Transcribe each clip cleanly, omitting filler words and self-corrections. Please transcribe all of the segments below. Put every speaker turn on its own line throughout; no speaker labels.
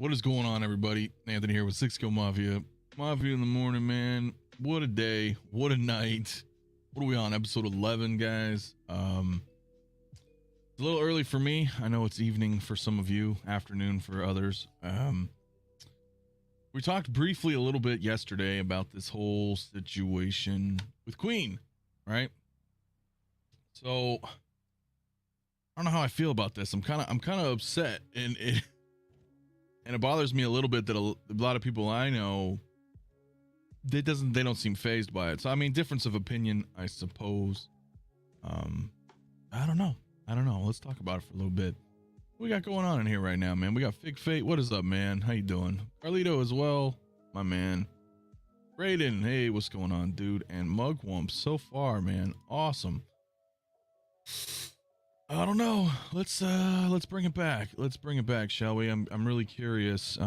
What is going on, everybody? Anthony here with 6Kill Mafia. Mafia in the morning, man. What a day. What a night. What are we on? Episode 11, guys. It's a little early for me. I know it's evening for some of you, afternoon for others. We talked briefly a little bit yesterday about this whole situation with Queen, right? So I don't know how I feel about this. I'm kind of upset, and it bothers me a little bit that a lot of people I know, they don't seem fazed by it. So I mean, difference of opinion, I suppose. I don't know. Let's talk about it for a little bit. What we got going on in here right now, man? We got FigFate. What is up, man? How you doing? Carlito as well, my man. Brayden, hey, what's going on, dude? And Mugwump, so far, man, awesome. I don't know. Let's bring it back. Let's bring it back, shall we? I'm really curious.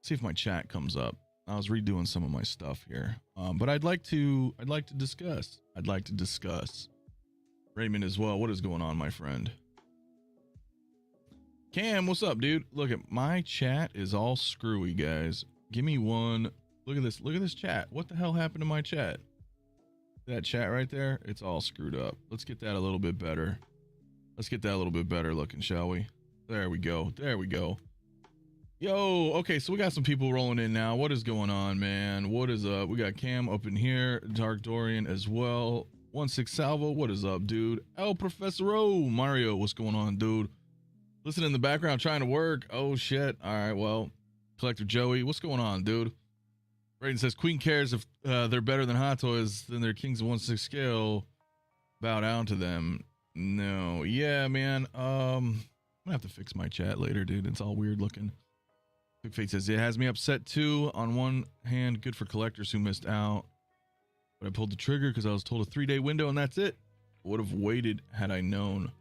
See if my chat comes up. I was redoing some of my stuff here. But I'd like to discuss. Raymond as well. What is going on, my friend? Cam, what's up, dude? Look at my chat is all screwy, guys. Give me one. Look at this. Look at this chat. What the hell happened to my chat? That chat right there, it's all screwed up. Let's get that a little bit better. Let's get that a little bit better looking, shall we? There we go. There we go. Yo, okay, so we got some people rolling in now. What is going on, man? What is up? We got Cam up in here, Dark Dorian as well. 1/6 what is up, dude? El Professor Mario, what's going on, dude? Listen in the background, trying to work. Oh shit. All right, well, Collector Joey, what's going on, dude? Brayden says Queen cares if they're better than Hot Toys, then they're kings of 1/6 scale. Bow down to them. No, yeah, man. I'm gonna have to fix my chat later, dude. It's all weird looking. FigFate says it has me upset too. On one hand, good for collectors who missed out, but I pulled the trigger because I was told a 3-day window and that's it. Would have waited had I known.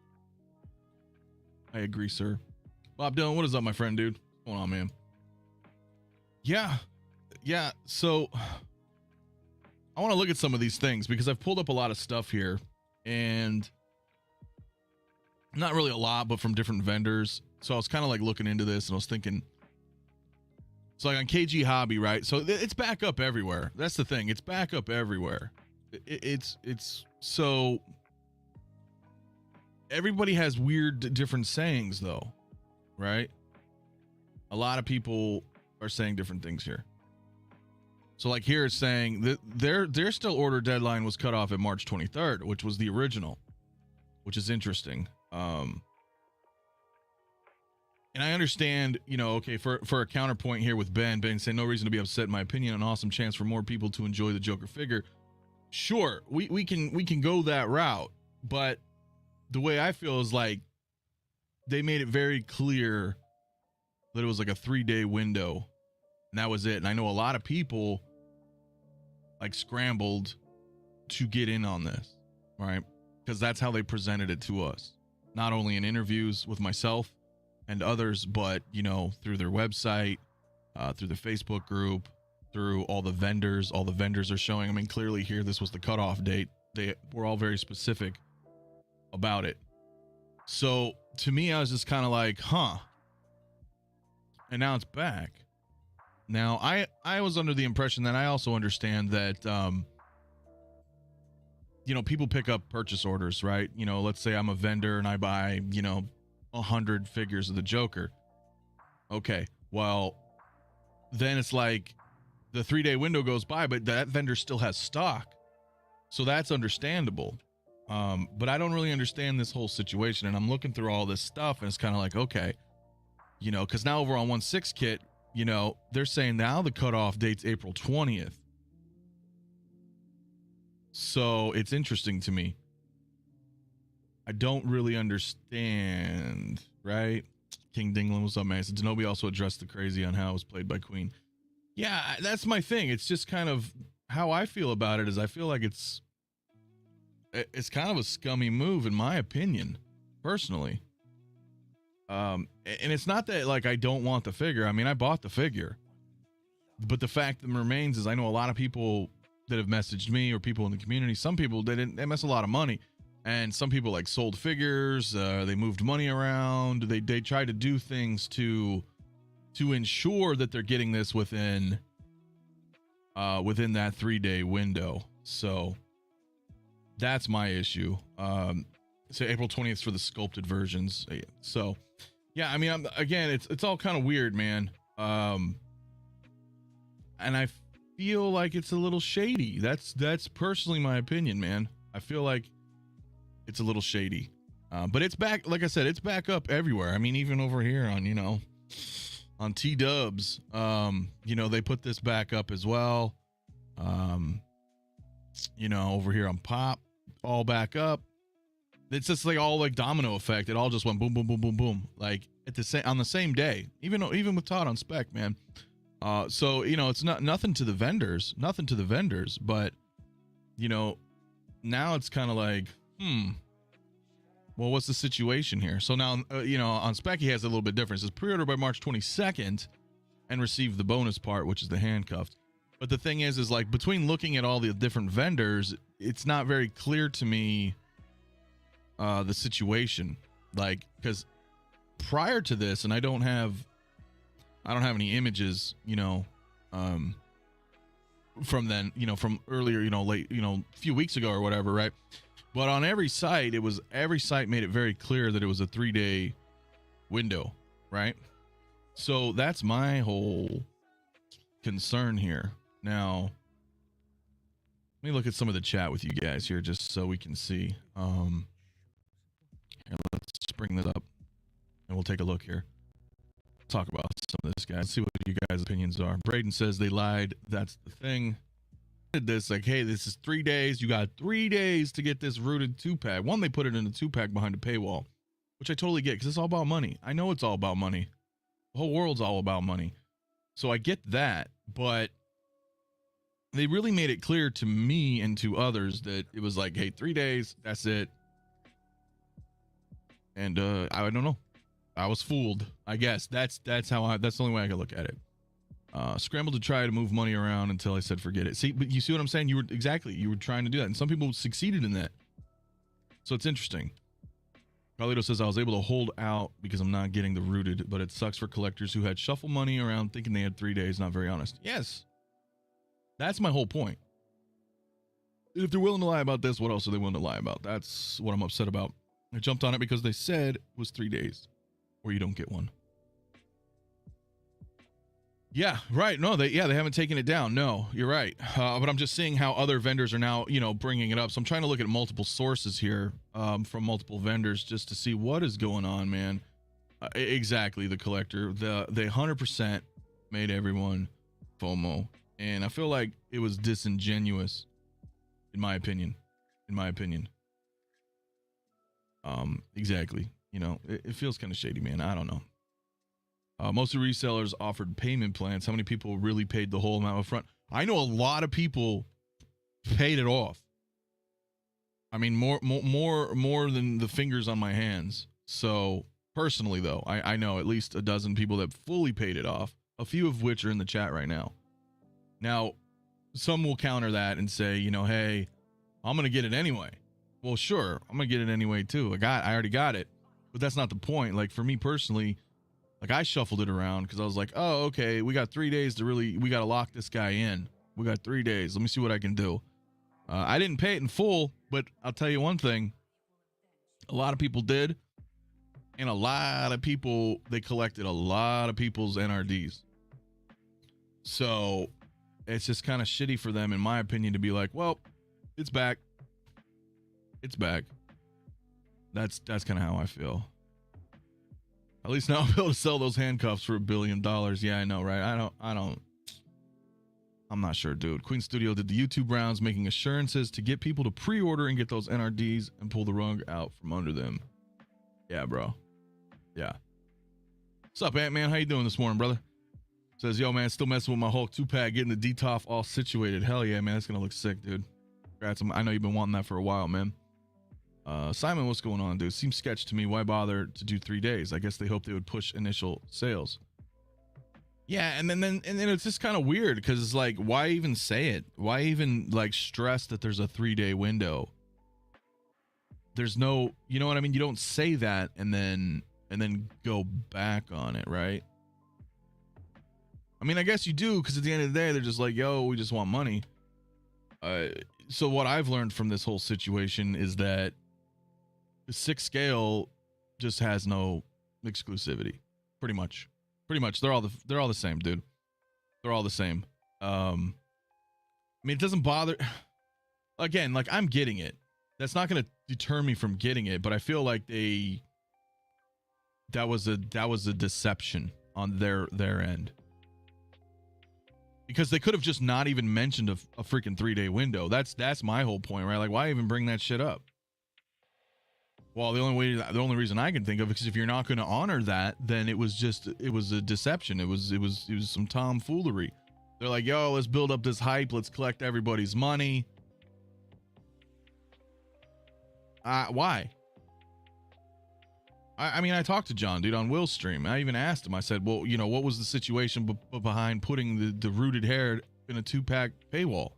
I agree, sir. Bob Dylan, what is up, my friend, dude? What's going on, man? Yeah, so I want to look at some of these things because I've pulled up a lot of stuff here, and not really a lot, but from different vendors. So I was kind of like looking into this and I was thinking, so like on KG Hobby, right? So it's back up everywhere. That's the thing. It's back up everywhere. It's so everybody has weird different sayings though, right? A lot of people are saying different things here. So like here it's saying that their still order deadline was cut off at March 23rd, which was the original, which is interesting. And I understand, you know, okay, for a counterpoint here with Ben saying no reason to be upset, in my opinion, an awesome chance for more people to enjoy the Joker figure. Sure, we can go that route, but the way I feel is like they made it very clear that it was like a 3-day window and that was it. And I know a lot of people like scrambled to get in on this, right? Because that's how they presented it to us, not only in interviews with myself and others, but you know, through their website, through the Facebook group, through all the vendors are showing. I mean, clearly here, this was the cutoff date. They were all very specific about it. So to me, I was just kind of like, huh. And now it's back. Now I was under the impression that I also understand that, you know, people pick up purchase orders, right? You know, let's say I'm a vendor and I buy, you know, 100 figures of the Joker. Okay, well, then it's like the 3-day window goes by, but that vendor still has stock. So that's understandable. But I don't really understand this whole situation. And I'm looking through all this stuff and it's kind of like, okay, you know, because now over on 1/6 you know, they're saying now the cutoff date's April 20th. So it's interesting to me. I don't really understand, right? King Dingland, what's up, man? So Neuey also addressed the crazy on how it was played by Queen. Yeah, that's my thing. It's just kind of how I feel about it is I feel like it's kind of a scummy move in my opinion, personally. And it's not that like I don't want the figure. I mean, I bought the figure, but the fact that remains is I know a lot of people that have messaged me or people in the community. Some people they miss a lot of money. And some people like sold figures, they moved money around, they tried to do things to ensure that they're getting this within that 3-day window. So that's my issue. So April 20th for the sculpted versions. So yeah, I mean, again, it's all kind of weird, man. And I feel like it's a little shady. That's personally my opinion, man. I feel like it's a little shady. But it's back, like I said, it's back up everywhere. I mean, even over here on, you know, on T-Dubs, you know, they put this back up as well. You know, over here on Pop, all back up. It's just like all like domino effect. It all just went boom, boom, boom, boom, boom, like at the same on the same day. Even with Todd on spec, man. So you know, it's nothing to the vendors, but you know, now it's kind of like, well, what's the situation here? So now, you know, on spec he has a little bit different. It says pre-order by March 22nd and receive the bonus part, which is the handcuffed. But the thing is like between looking at all the different vendors, it's not very clear to me the situation, like, because prior to this, and I don't have any images, you know, from then, you know, from earlier, you know, late, you know, a few weeks ago or whatever, right? But on every site made it very clear that it was a 3-day window, right? So that's my whole concern here. Now let me look at some of the chat with you guys here just so we can see. Here, let's bring this up and we'll take a look here. Talk about some of this, guys. Let's see what you guys' opinions are. Braden says they lied. That's the thing. Did this like, hey, this is 3 days. You got 3 days to get this rooted 2-pack. One, they put it in a 2-pack behind a paywall, which I totally get because it's all about money. I know it's all about money. The whole world's all about money. So I get that, but they really made it clear to me and to others that it was like, hey, 3 days, that's it. And I don't know. I was fooled. I guess that's the only way I could look at it. Scrambled to try to move money around until I said forget it. See, but you see what I'm saying? You were trying to do that, and some people succeeded in that. So it's interesting. Carlito says I was able to hold out because I'm not getting the rooted, but it sucks for collectors who had shuffle money around thinking they had 3 days. Not very honest. Yes, that's my whole point. If they're willing to lie about this, what else are they willing to lie about? That's what I'm upset about. I jumped on it because they said it was 3 days or you don't get one. Yeah, right. No, they haven't taken it down. No, you're right. But I'm just seeing how other vendors are now, you know, bringing it up. So I'm trying to look at multiple sources here from multiple vendors just to see what is going on, man. Exactly. The collector, they 100% made everyone FOMO. And I feel like it was disingenuous in my opinion. Exactly. You know, it feels kind of shady, man. I don't know. Most of the resellers offered payment plans. How many people really paid the whole amount up front? I know a lot of people paid it off. I mean, more than the fingers on my hands. So personally, though, I know at least a dozen people that fully paid it off, a few of which are in the chat right now. Now, some will counter that and say, you know, hey, I'm going to get it anyway. Well, sure, I'm going to get it anyway, too. I already got it. But that's not the point. Like, for me personally, like, I shuffled it around because I was like, oh, okay, we got 3 days to we got to lock this guy in. We got 3 days. Let me see what I can do. I didn't pay it in full, but I'll tell you one thing. A lot of people did. And a lot of people, they collected a lot of people's NRDs. So it's just kind of shitty for them, in my opinion, to be like, well, it's back. It's back. That's kind of how I feel. At least now I'll be able to sell those handcuffs for $1 billion. Yeah, I know, right? I'm not sure, dude. Queen Studio did the YouTube rounds, making assurances to get people to pre-order and get those NRDs and pull the rug out from under them. Yeah, bro. Yeah. What's up, Ant-Man? How you doing this morning, brother? Says, yo, man, still messing with my Hulk 2-pack, getting the DTOF all situated. Hell yeah, man. That's going to look sick, dude. Congrats. I know you've been wanting that for a while, man. Simon, what's going on, dude? Seems sketch to me. Why bother to do 3 days? I guess they hope they would push initial sales. Yeah, and then it's just kind of weird because it's like, why even say it? Why even like stress that there's a 3-day window? there's no, you know what I mean? You don't say that and then go back on it, right? I mean, I guess you do, because at the end of the day, they're just like, yo, we just want money. So what I've learned from this whole situation is that the 6 scale just has no exclusivity. Pretty much. They're all the same, dude. They're all the same. I mean, it doesn't bother. Again, like, I'm getting it. That's not going to deter me from getting it, but I feel like that was a deception on their end. Because they could have just not even mentioned a freaking 3-day window. That's my whole point, right? Like, why even bring that shit up? Well, the only reason I can think of it is if you're not going to honor that, then it was a deception. It was some tomfoolery. They're like, yo, let's build up this hype. Let's collect everybody's money. Why? I mean, I talked to John, dude, on Will's stream. I even asked him. I said, well, you know, what was the situation behind putting the rooted hair in a 2-pack paywall?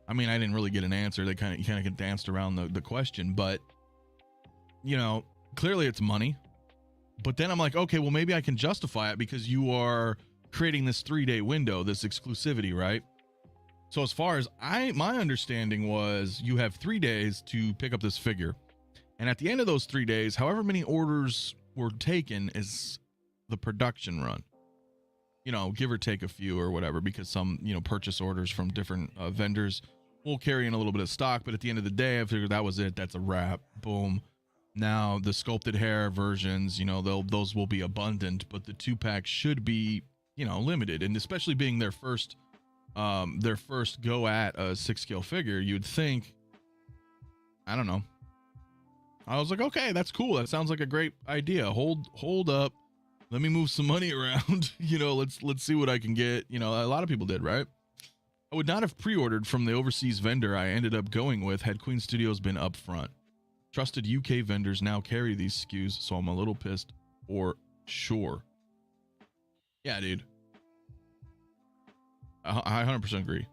I mean, I didn't really get an answer. They kind of danced around the question, but, you know, clearly it's money. But then I'm like, okay, well, maybe I can justify it because you are creating this 3-day window, this exclusivity, right? So as far as my understanding was, you have 3 days to pick up this figure. And at the end of those 3 days, however many orders were taken is the production run. You know, give or take a few or whatever, because some, you know, purchase orders from different vendors will carry in a little bit of stock. But at the end of the day, I figured that was it. That's a wrap. Boom. Now the sculpted hair versions, you know, those will be abundant, but the 2-pack should be, you know, limited. And especially being their first go at a 6 scale figure, you'd think, I don't know. I was like, okay, that's cool. That sounds like a great idea. Hold up. Let me move some money around. You know, let's see what I can get. You know, a lot of people did, right? I would not have pre-ordered from the overseas vendor I ended up going with had Queen Studios been upfront. Trusted UK vendors now carry these SKUs, so I'm a little pissed for sure. Yeah, dude. I 100% agree.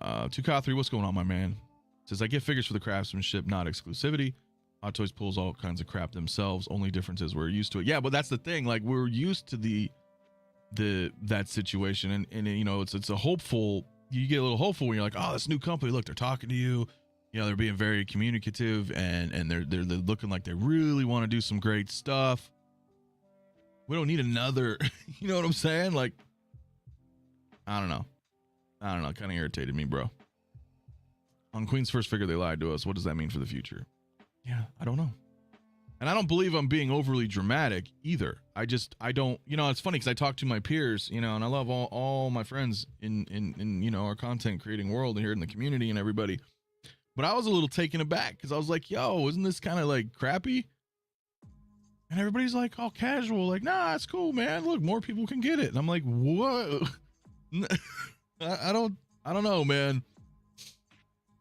2K3, what's going on, my man? Says, I get figures for the craftsmanship, not exclusivity. Hot Toys pulls all kinds of crap themselves. Only difference is we're used to it. Yeah, but that's the thing. Like, we're used to that situation, and you know, it's a hopeful. You get a little hopeful when you're like, oh, this new company, look, they're talking to you. You know, they're being very communicative, and they're looking like they really want to do some great stuff. We don't need another. You know what I'm saying? Like, I don't know. Kind of irritated me, bro. On Queen's first figure, they lied to us. What does that mean for the future? Yeah, I don't know. And I don't believe I'm being overly dramatic either. I don't, you know, it's funny because I talk to my peers, you know, and I love all my friends in you know, our content creating world and here in the community and everybody. But I was a little taken aback because I was like, yo, isn't this kind of like crappy? And everybody's like, all casual, like, nah, it's cool, man. Look, more people can get it. And I'm like, what? I don't know, man.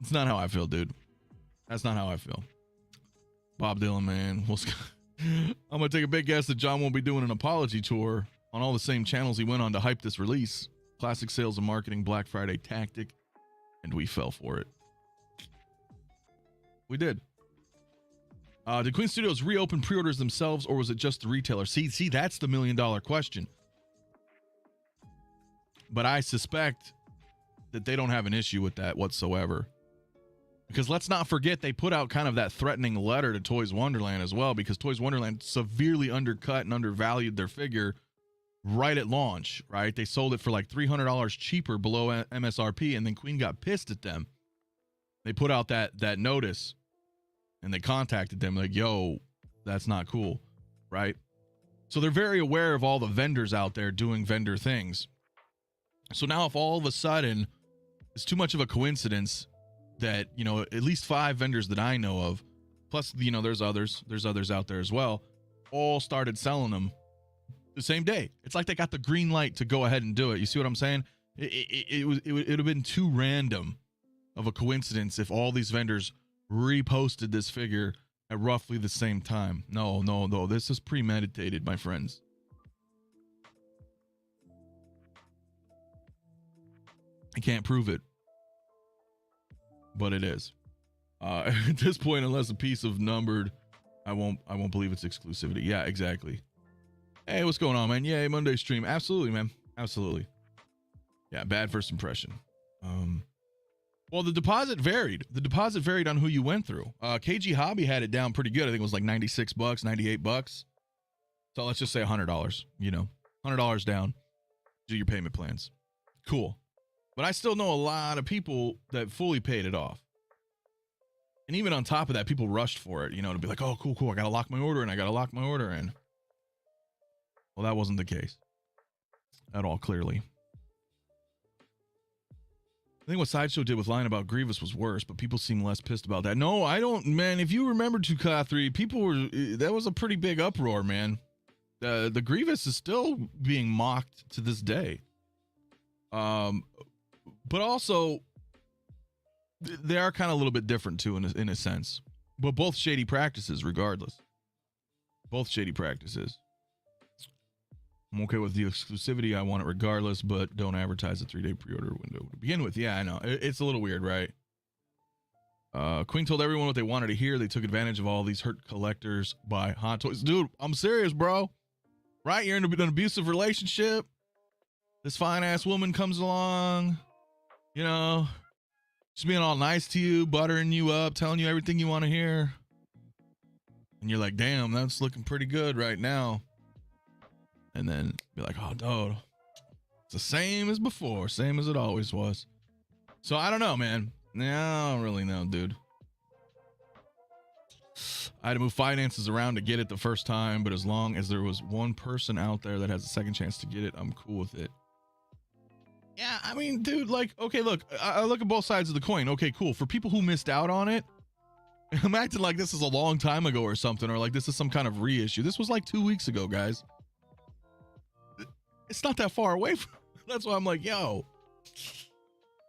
It's not how I feel, dude. That's not how I feel. Bob Dylan, man. I'm going to take a big guess that John won't be doing an apology tour on all the same channels he went on to hype this release. Classic sales and marketing Black Friday tactic. And we fell for it. We did. Did Queen Studios reopen pre-orders themselves, or was it just the retailer? See, that's the $1 million question. But I suspect that they don't have an issue with that whatsoever. Because let's not forget, they put out kind of that threatening letter to Toys Wonderland as well, because Toys Wonderland severely undercut and undervalued their figure right at launch, right? They sold it for like $300 cheaper below MSRP, and then Queen got pissed at them. They put out that notice, and they contacted them like, yo, that's not cool, right? So they're very aware of all the vendors out there doing vendor things. So now if all of a sudden it's too much of a coincidence that, you know, at least 5 vendors that I know of, plus, you know, there's others out there as well, all started selling them the same day. It's like they got the green light to go ahead and do it. You see what I'm saying? It would have been too random of a coincidence if all these vendors reposted this figure at roughly the same time. No. This is premeditated, my friends. I can't prove it, but it is. At this point, unless a piece of numbered, I won't believe it's exclusivity. Yeah, exactly. Hey, what's going on, man? Yay, Monday stream. Absolutely, man. Absolutely. Yeah, bad first impression. Well, the deposit varied. The deposit varied on who you went through. KG Hobby had it down pretty good. I think it was like $96, $98. So let's just say $100, you know, $100 down. Do your payment plans. Cool. But I still know a lot of people that fully paid it off. And even on top of that, people rushed for it, you know, to be like, oh, cool. I got to lock my order in. I got to lock my order in. Well, that wasn't the case at all, clearly. I think what Sideshow did with lying about Grievous was worse, but people seem less pissed about that. No, I don't, man. If you remember 2K3, people were, that was a pretty big uproar, man. The Grievous is still being mocked to this day. But also, they are kind of a little bit different too, in a sense. But both shady practices, regardless. Both shady practices. I'm okay with the exclusivity. I want it regardless, but don't advertise a 3-day pre-order window to begin with. Yeah, I know. It's a little weird, right? Queen told everyone what they wanted to hear. They took advantage of all these hurt collectors by Hot Toys. Dude, I'm serious, bro. Right? You're in an abusive relationship. This fine-ass woman comes along, you know, just being all nice to you, buttering you up, telling you everything you want to hear. And you're like, damn, that's looking pretty good right now. And then be like, oh, dude, it's the same as before, same as it always was. So I don't know, man. I don't really know, dude. I had to move finances around to get it the first time, but as long as there was one person out there that has a second chance to get it, I'm cool with it. Yeah, I mean, dude, like, okay, look, I look at both sides of the coin. Okay, cool. For people who missed out on it, I'm acting like this is a long time ago or something, or like this is some kind of reissue. This was like 2 weeks ago, guys. It's not that far away from. That's why I'm like, yo.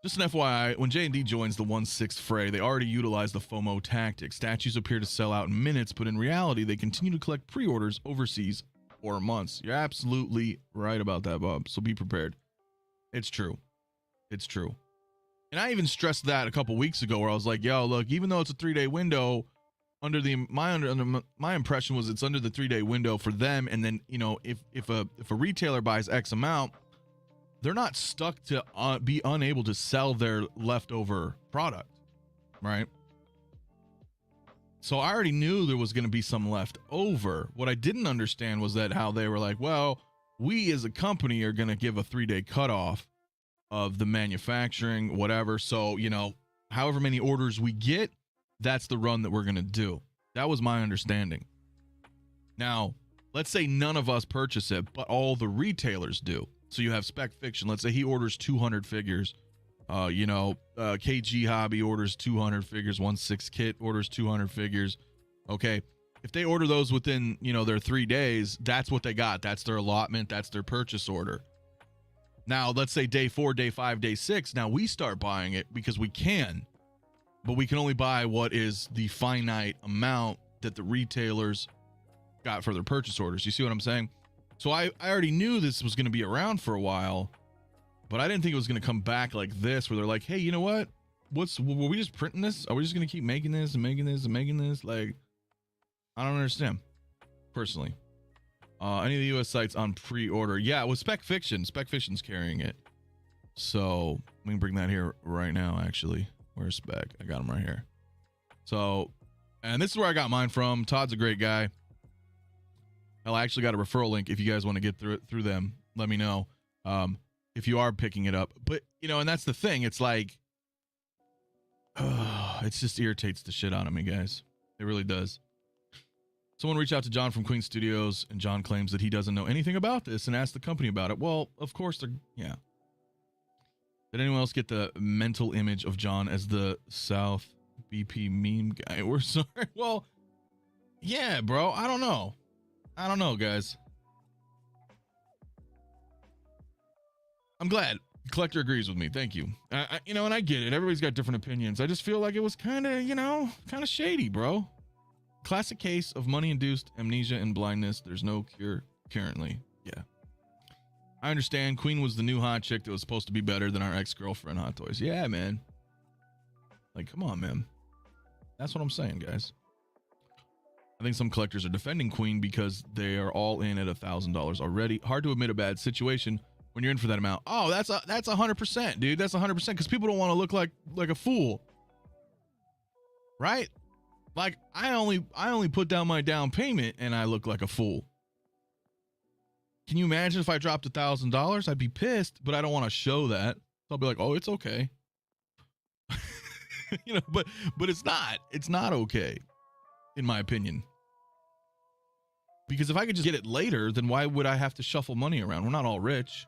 Just an FYI, when J&D joins the 1/6 fray, they already utilize the FOMO tactic. Statues appear to sell out in minutes, but in reality, they continue to collect pre-orders overseas for months. You're absolutely right about that, Bob. So be prepared. It's true. It's true. And I even stressed that a couple weeks ago where I was like, yo, look, even though it's a 3-day window, my impression was it's under the 3-day window for them. And then, you know, if a retailer buys X amount, they're not stuck to be unable to sell their leftover product, right? So I already knew there was going to be some left over. What I didn't understand was that how they were like, well, we as a company are going to give a 3-day cutoff of the manufacturing, whatever. So, you know, however many orders we get, that's the run that we're going to do. That was my understanding. Now, let's say none of us purchase it, but all the retailers do. So you have Spec Fiction. Let's say he orders 200 figures. KG Hobby orders 200 figures. 1/6 orders 200 figures. Okay. If they order those within, you know, their 3 days, that's what they got. That's their allotment. That's their purchase order. Now, let's say day 4, day 5, day 6. Now we start buying it because we can, but we can only buy what is the finite amount that the retailers got for their purchase orders. You see what I'm saying? So I already knew this was going to be around for a while, but I didn't think it was going to come back like this, where they're like, hey, you know what? Were we just printing this? Are we just going to keep making this and making this and making this? Like, I don't understand, personally. Any of the US sites on pre-order? Yeah, with Spec Fiction. Spec Fiction's carrying it. So we can bring that here right now, actually. Where's Spec? I got him right here. So, and this is where I got mine from. Todd's a great guy. Hell, I actually got a referral link. If you guys want to get through them, let me know. If you are picking it up. But, you know, and that's the thing. It's like, it just irritates the shit out of me, guys. It really does. Someone reached out to John from Queen Studios, and John claims that he doesn't know anything about this and asked the company about it. Well, of course they're, yeah. Did anyone else get the mental image of John as the South BP meme guy? We're sorry. Well, yeah, bro. I don't know. I don't know, guys. I'm glad Collector agrees with me. Thank you. You know, and I get it. Everybody's got different opinions. I just feel like it was kind of, you know, kind of shady, bro. Classic case of money-induced amnesia and blindness. There's no cure currently. Yeah. I understand. Queen was the new hot chick that was supposed to be better than our ex-girlfriend Hot Toys. Yeah, man. Like, come on, man. That's what I'm saying, guys. I think some collectors are defending Queen because they are all in at $1,000 already. Hard to admit a bad situation when you're in for that amount. Oh, that's 100%, dude. That's 100% because people don't want to look like a fool, right? Like I only put down my down payment and I look like a fool. Can you imagine if I dropped $1,000? I'd be pissed, but I don't want to show that. So I'll be like, oh, it's okay. You know, but it's not okay, in my opinion. Because if I could just get it later, then why would I have to shuffle money around? We're not all rich.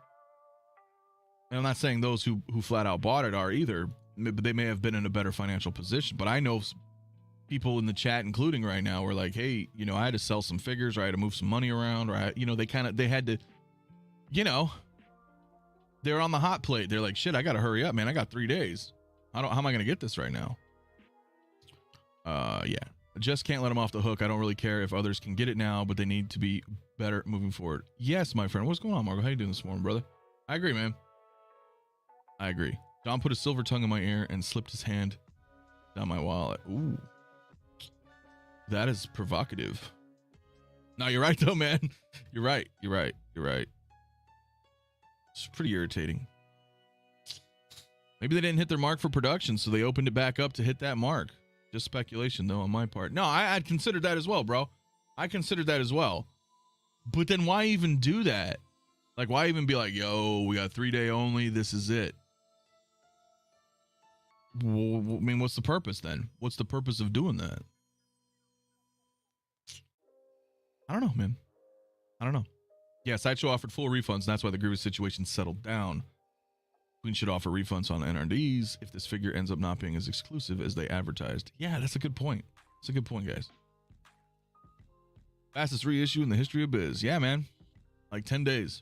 And I'm not saying those who flat out bought it are either, but they may have been in a better financial position. But I know people in the chat, including right now, were like, hey, you know, I had to sell some figures, or I had to move some money around, or they had to, you know, they're on the hot plate. They're like, shit, I got to hurry up, man. I got 3 days. How am I going to get this right now? Yeah. I just can't let them off the hook. I don't really care if others can get it now, but they need to be better moving forward. Yes, my friend. What's going on, Margo? How you doing this morning, brother? I agree, man. I agree. Don put a silver tongue in my ear and slipped his hand down my wallet. Ooh. That is provocative. No, you're right, though, man. You're right. You're right. You're right. It's pretty irritating. Maybe they didn't hit their mark for production, so they opened it back up to hit that mark. Just speculation, though, on my part. No, I'd considered that as well, bro. I considered that as well. But then why even do that? Like, why even be like, yo, we got 3-day only. This is it. Well, I mean, what's the purpose then? What's the purpose of doing that? I don't know, man. I don't know. Yeah, Sideshow offered full refunds, and that's why the Grievous situation settled down. Queen should offer refunds on NRDs if this figure ends up not being as exclusive as they advertised. Yeah, that's a good point. That's a good point, guys. Fastest reissue in the history of biz. Yeah, man. Like 10 days.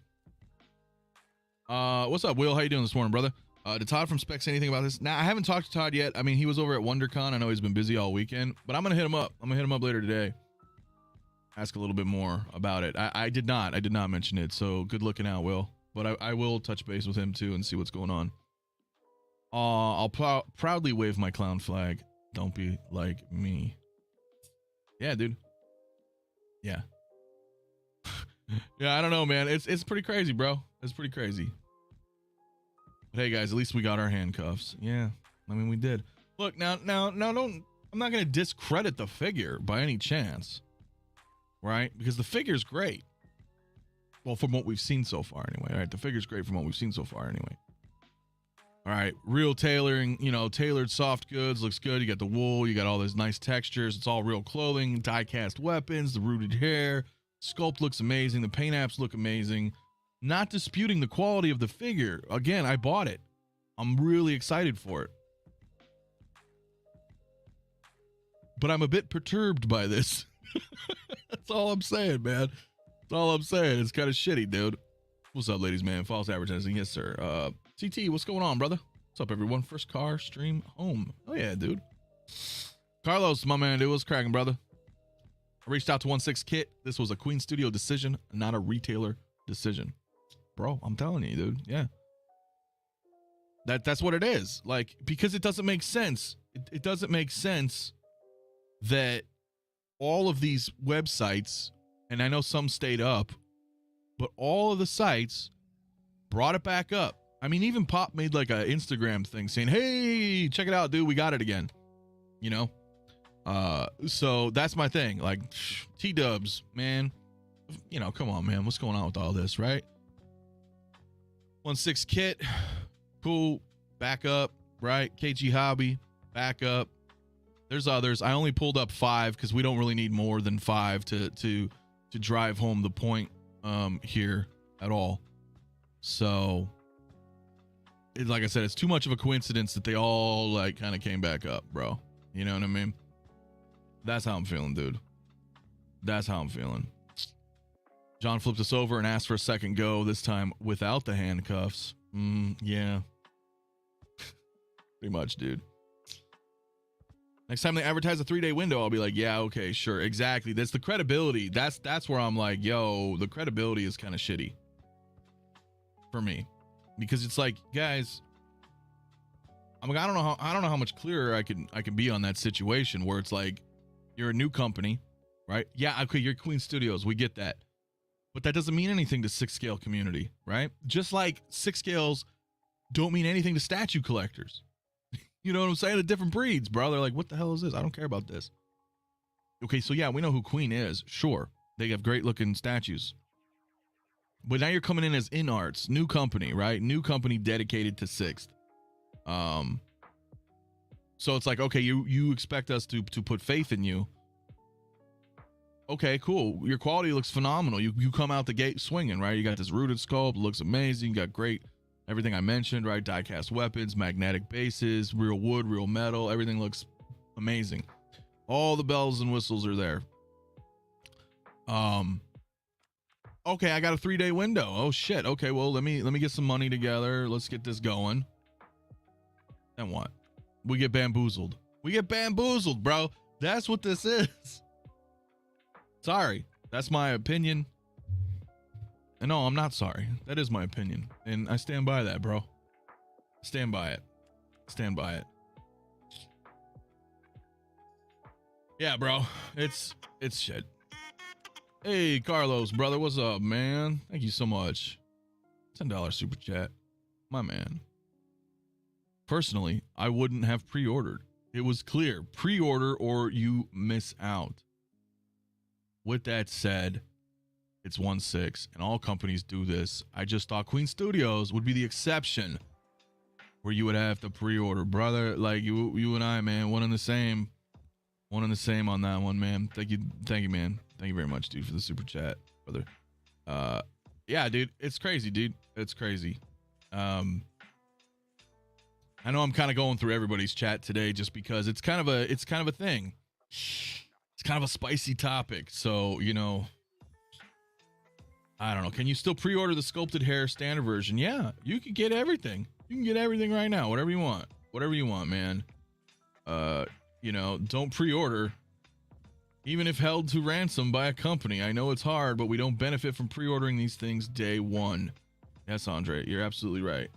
What's up, Will? How you doing this morning, brother? Did Todd from Spec say anything about this? Nah, I haven't talked to Todd yet. I mean, he was over at WonderCon. I know he's been busy all weekend, but I'm going to hit him up. I'm going to hit him up later today. Ask a little bit more about it. I did not mention it, so good looking out, Will. But I will touch base with him too and see what's going on. I'll proudly wave my clown flag. Don't be like me. Yeah, dude. Yeah. Yeah, I don't know, man. It's pretty crazy, bro. It's pretty crazy. But hey, guys, at least we got our handcuffs. Yeah, I mean, we did. Look, now, don't. I'm not gonna discredit the figure by any chance, right? Because the figure's great. Well, from what we've seen so far, anyway. All right, the figure's great from what we've seen so far, anyway. All right, real tailoring, you know, tailored soft goods, looks good. You got the wool, you got all those nice textures. It's all real clothing, die-cast weapons, the rooted hair. Sculpt looks amazing. The paint apps look amazing. Not disputing the quality of the figure. Again, I bought it. I'm really excited for it. But I'm a bit perturbed by this. That's all I'm saying, man. That's all I'm saying. It's kind of shitty, dude. What's up, ladies, man? False advertising. Yes, sir. CT, what's going on, brother? What's up, everyone? First car stream home. Oh, yeah, dude. Carlos, my man, dude. What's cracking, brother? I reached out to 1/6 This was a Queen Studio decision, not a retailer decision. Bro, I'm telling you, dude. Yeah. That's what it is. Like, because it doesn't make sense. It doesn't make sense that all of these websites, and I know some stayed up, but all of the sites brought it back up. I mean, even Pop made like a Instagram thing saying, hey, check it out, dude. We got it again. You know? So that's my thing. Like, T-dubs, man. You know, come on, man. What's going on with all this, right? 1/6 cool, back up, right? KG Hobby, back up. There's others. I only pulled up 5 because we don't really need more than 5 to drive home the point here at all. So, like I said, it's too much of a coincidence that they all like kind of came back up, bro. You know what I mean? That's how I'm feeling, dude. That's how I'm feeling. John flipped us over and asked for a second go, this time without the handcuffs. Yeah. Pretty much, dude. Next time they advertise a 3-day window, I'll be like, yeah, okay, sure. Exactly. That's the credibility. That's where I'm like, yo, the credibility is kind of shitty for me. Because it's like, guys, I mean, I don't know how much clearer I can be on that situation where it's like you're a new company, right? Yeah, okay, you're Queen Studios, we get that. But that doesn't mean anything to 6 scale community, right? Just like 6 scales don't mean anything to statue collectors. You know what I'm saying? The different breeds, bro. They're like, what the hell is this? I don't care about this. Okay, so yeah, we know who Queen is. Sure, they have great looking statues. But now you're coming in as InArts, new company, right? New company dedicated to 6th. So it's like, okay, you expect us to put faith in you. Okay, cool. Your quality looks phenomenal. You come out the gate swinging, right? You got this rooted sculpt, looks amazing. You got great everything I mentioned, right? Die-cast weapons, magnetic bases, real wood, real metal. Everything looks amazing. All the bells and whistles are there. Okay, I got a 3-day window. Oh shit. Okay, well, let me get some money together. Let's get this going. Then what? We get bamboozled. We get bamboozled, bro. That's what this is. Sorry. That's my opinion. And no, I'm not sorry. That is my opinion. And I stand by that, bro. Stand by it. Stand by it. Yeah, bro. It's shit. Hey, Carlos, brother. What's up, man? Thank you so much. $10 super chat. My man. Personally, I wouldn't have pre-ordered. It was clear. Pre-order or you miss out. With that said, it's 1/6, and all companies do this. I just thought Queen Studios would be the exception where you would have to pre-order, brother. Like you and I, man, one and the same on that one, man. Thank you, man. Thank you very much, dude, for the super chat, brother. Yeah, dude, it's crazy, dude. It's crazy. I know I'm kind of going through everybody's chat today just because it's kind of a thing. It's kind of a spicy topic, so you know. I don't know. Can you still pre-order the sculpted hair standard version? Yeah, you can get everything. You can get everything right now. Whatever you want. Whatever you want, man. You know, don't pre-order. Even if held to ransom by a company. I know it's hard, but we don't benefit from pre-ordering these things day one. Yes, Andre, you're absolutely right.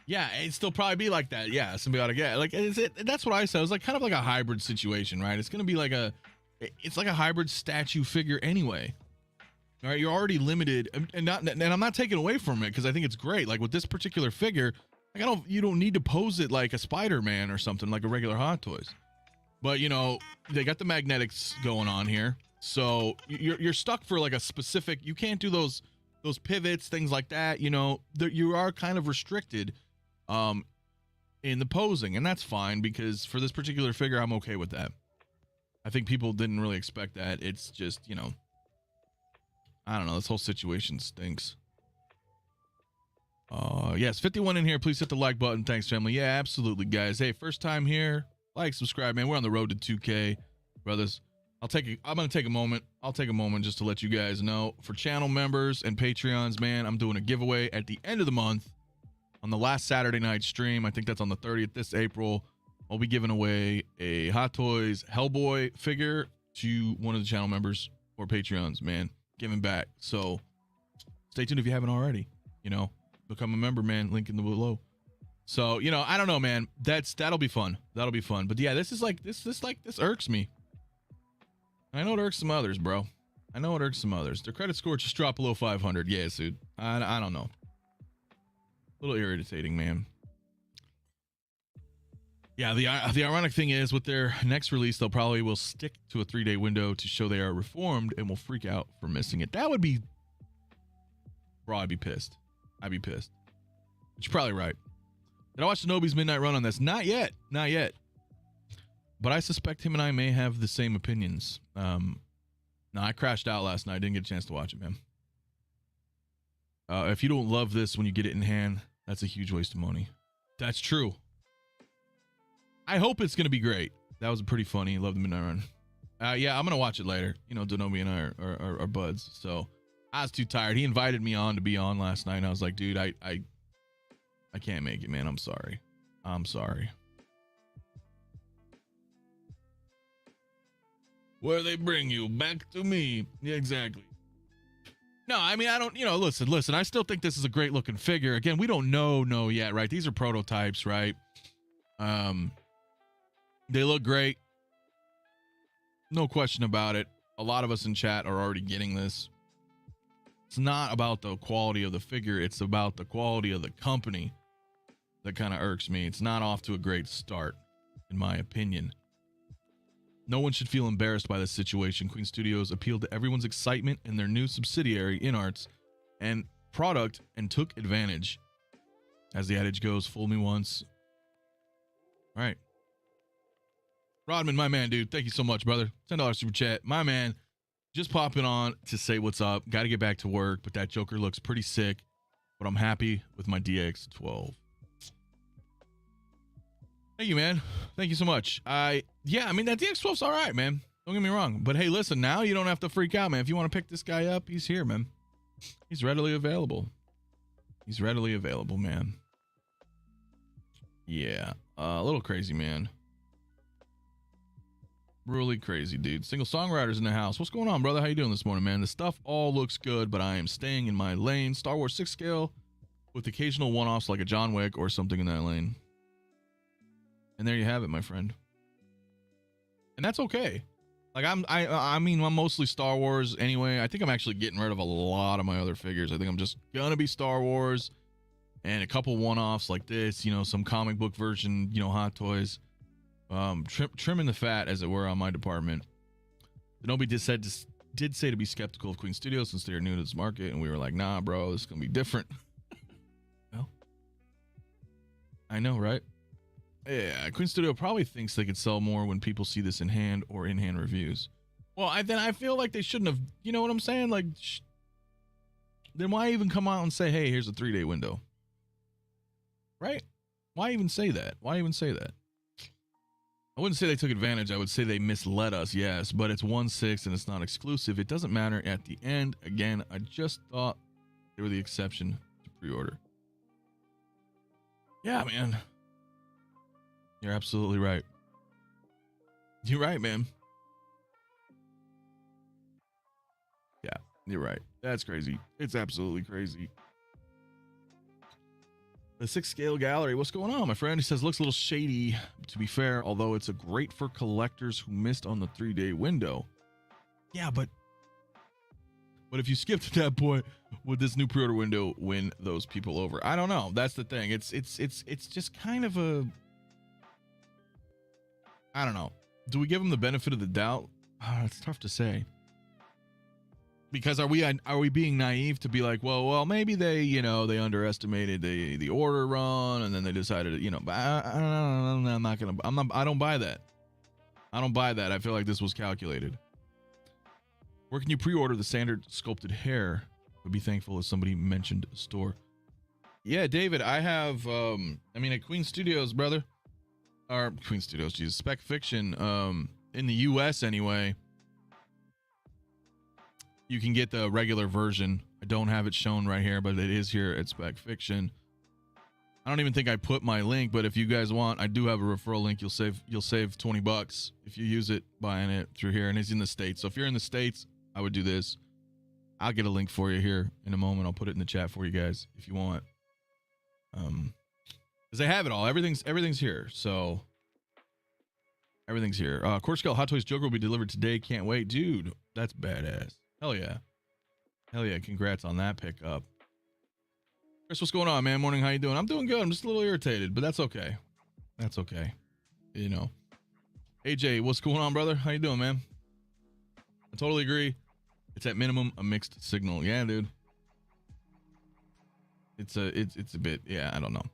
Yeah, it'd still probably be like that. Yeah, symbiotic. Yeah, like that's what I said. It was like kind of like a hybrid situation, right? It's gonna be like it's like a hybrid statue figure anyway. All right, you're already limited, and I'm not taking away from it because I think it's great. Like with this particular figure, like you don't need to pose it like a Spider-Man or something like a regular Hot Toys. But you know, they got the magnetics going on here, so you're stuck for like a specific. You can't do those pivots, things like that. You know, you are kind of restricted in the posing, and that's fine because for this particular figure, I'm okay with that. I think people didn't really expect that. It's just, you know, I don't know. This whole situation stinks. Yes, 51 in here. Please hit the like button. Thanks, family. Yeah, absolutely, guys. Hey, first time here. Like, subscribe, man. We're on the road to 2K, brothers. I'm gonna take a moment. I'll take a moment just to let you guys know. For channel members and Patreons, man, I'm doing a giveaway at the end of the month on the last Saturday night stream. I think that's on the 30th this April. I'll be giving away a Hot Toys Hellboy figure to one of the channel members or Patreons, man. Giving back. So stay tuned if you haven't already. You know, become a member, man. Link in the below. So, you know, I don't know, man. That'll be fun. That'll be fun. But yeah, this irks me. I know it irks some others, bro. I know it irks some others. Their credit score just dropped below 500. Yeah, dude. I don't know. A little irritating, man. Yeah, the ironic thing is with their next release, they'll probably will stick to a 3-day window to show they are reformed and will freak out for missing it. That would be, bro, I'd be pissed. I'd be pissed. But you're probably right. Did I watch Shinobi's midnight run on this? Not yet. Not yet. But I suspect him and I may have the same opinions. No, I crashed out last night. Didn't get a chance to watch it, man. If you don't love this when you get it in hand, that's a huge waste of money. That's true. I hope it's going to be great. That was pretty funny. Love the midnight run. Yeah, I'm going to watch it later. You know, Denobi and I are buds. So I was too tired. He invited me on to be on last night. And I was like, dude, I can't make it, man. I'm sorry. I'm sorry. Where they bring you back to me. Yeah, exactly. No, I mean, I don't, listen, I still think this is a great looking figure. Again, we don't know yet, right? These are prototypes, right? They look great. No question about it. A lot of us in chat are already getting this. It's not about the quality of the figure. It's about the quality of the company that kind of irks me. It's not off to a great start, in my opinion. No one should feel embarrassed by this situation. Queen Studios appealed to everyone's excitement in their new subsidiary, InArts, and product and took advantage. As the adage goes, fool me once. All right. Rodman, my man, dude. Thank you so much, brother. $10 super chat. My man, just popping on to say what's up. Got to get back to work, but that Joker looks pretty sick. But I'm happy with my DX12. Thank you, man. Thank you so much. Yeah, I mean, that DX12's all right, man. Don't get me wrong. But hey, listen, now you don't have to freak out, man. If you want to pick this guy up, he's here, man. He's readily available. He's readily available, man. Yeah, a little crazy, man. Really crazy, dude. Single songwriters in the house. What's going on, brother? How you doing this morning, man? The stuff all looks good, but I am staying in my lane. Star Wars 6 scale with occasional one-offs like a John Wick or something in that lane. And there you have it, my friend. And that's okay. Like I mean, I'm mostly Star Wars anyway. I think I'm actually getting rid of a lot of my other figures. I think I'm just gonna be Star Wars and a couple one-offs like this, some comic book version, hot toys. Trimming the fat, as it were, on my department. Nobody did say to be skeptical of Queen Studios since they are new to this market, and we were like, nah, bro, this is gonna be different. Well, I know, right? Yeah, Queen Studio probably thinks they could sell more when people see this in hand or in-hand reviews. Well, then I feel like they shouldn't have, you know what I'm saying? Like, then why even come out and say, hey, here's a 3-day window? Right? Why even say that? Why even say that? I wouldn't say they took advantage. I would say they misled us, yes, but it's 1/6 and it's not exclusive. It doesn't matter at the end. Again, I just thought they were the exception to pre-order. Yeah, man. You're absolutely right. You're right, man. Yeah, you're right. That's crazy. It's absolutely crazy. The 6 scale gallery. What's going on, my friend? He says, looks a little shady, to be fair, although it's a great for collectors who missed on the 3-day window. Yeah, but if you skipped at that point, would this new pre-order window win those people over? I don't know. That's the thing. It's just kind of a, I don't know. Do we give them the benefit of the doubt? It's tough to say. Because are we being naive to be like, well, maybe they, they underestimated the order run and then they decided, but I don't buy that. I don't buy that. I feel like this was calculated. Where can you pre-order the standard sculpted hair? Would be thankful if somebody mentioned a store. Yeah, David, I have, at Queen Studios, brother. Or Queen Studios, Jesus, Spec Fiction, in the US anyway, you can get the regular version. I don't have it shown right here, but it is here at Spec Fiction. I don't even think I put my link, but if you guys want, I do have a referral link. You'll save $20 if you use it buying it through here, and it's in the States. So if you're in the States, I would do this. I'll get a link for you here in a moment. I'll put it in the chat for you guys if you want. Because I have it all. Everything's here. So everything's here. Quarter scale Hot Toys Joker will be delivered today. Can't wait, dude. That's badass. Hell yeah. Hell yeah. Congrats on that pickup. Chris, what's going on, man? Morning. How you doing? I'm doing good. I'm just a little irritated, but that's okay. That's okay. AJ, what's going on, brother? How you doing, man? I totally agree. It's at minimum a mixed signal. Yeah, dude. It's a bit, yeah, I don't know.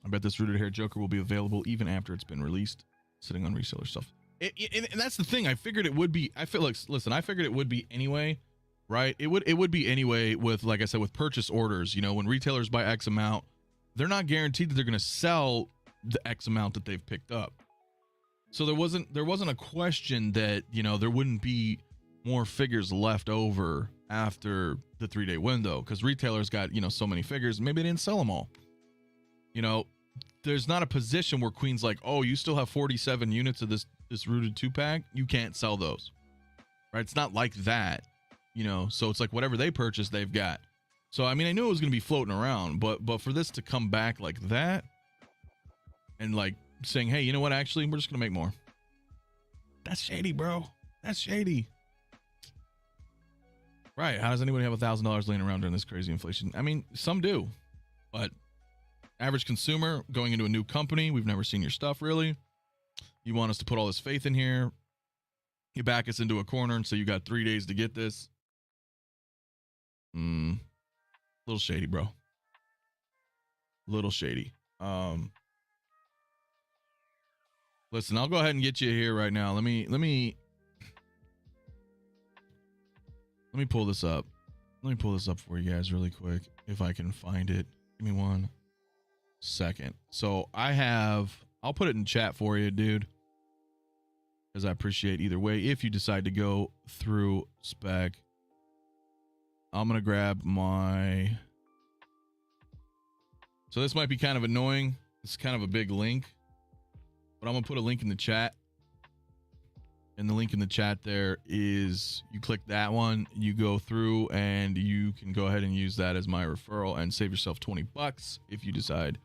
I bet this rooted hair Joker will be available even after it's been released, sitting on reseller stuff. And that's the thing. I figured it would be. I feel like, listen, I figured it would be anyway, right? It would be anyway with, like I said, with purchase orders. When retailers buy X amount, they're not guaranteed that they're going to sell the X amount that they've picked up. So there wasn't a question that there wouldn't be more figures left over after the 3-day window, because retailers got so many figures, maybe they didn't sell them all. There's not a position where Queen's like, oh, you still have 47 units of this rooted 2-pack, you can't sell those, right? It's not like that. you know, so it's like whatever they purchase, they've got. So, I mean, I knew it was going to be floating around, but for this to come back like that and like saying, hey, you know what? Actually, we're just going to make more. That's shady, bro. That's shady. Right. How does anybody have $1,000 laying around during this crazy inflation? I mean, some do, but average consumer going into a new company, we've never seen your stuff really. You want us to put all this faith in here. You back us into a corner and say you got 3 days to get this. Little shady, bro. Little shady. Listen, I'll go ahead and get you here right now. Let me pull this up. Let me pull this up for you guys really quick if I can find it. Give me 1 second. So I'll put it in chat for you, dude, because I appreciate either way. If you decide to go through spec, I'm gonna grab my. So this might be kind of annoying. It's kind of a big link, but I'm gonna put a link in the chat. And the link in the chat there is, you click that one, you go through, and you can go ahead and use that as my referral and save yourself $20 if you decide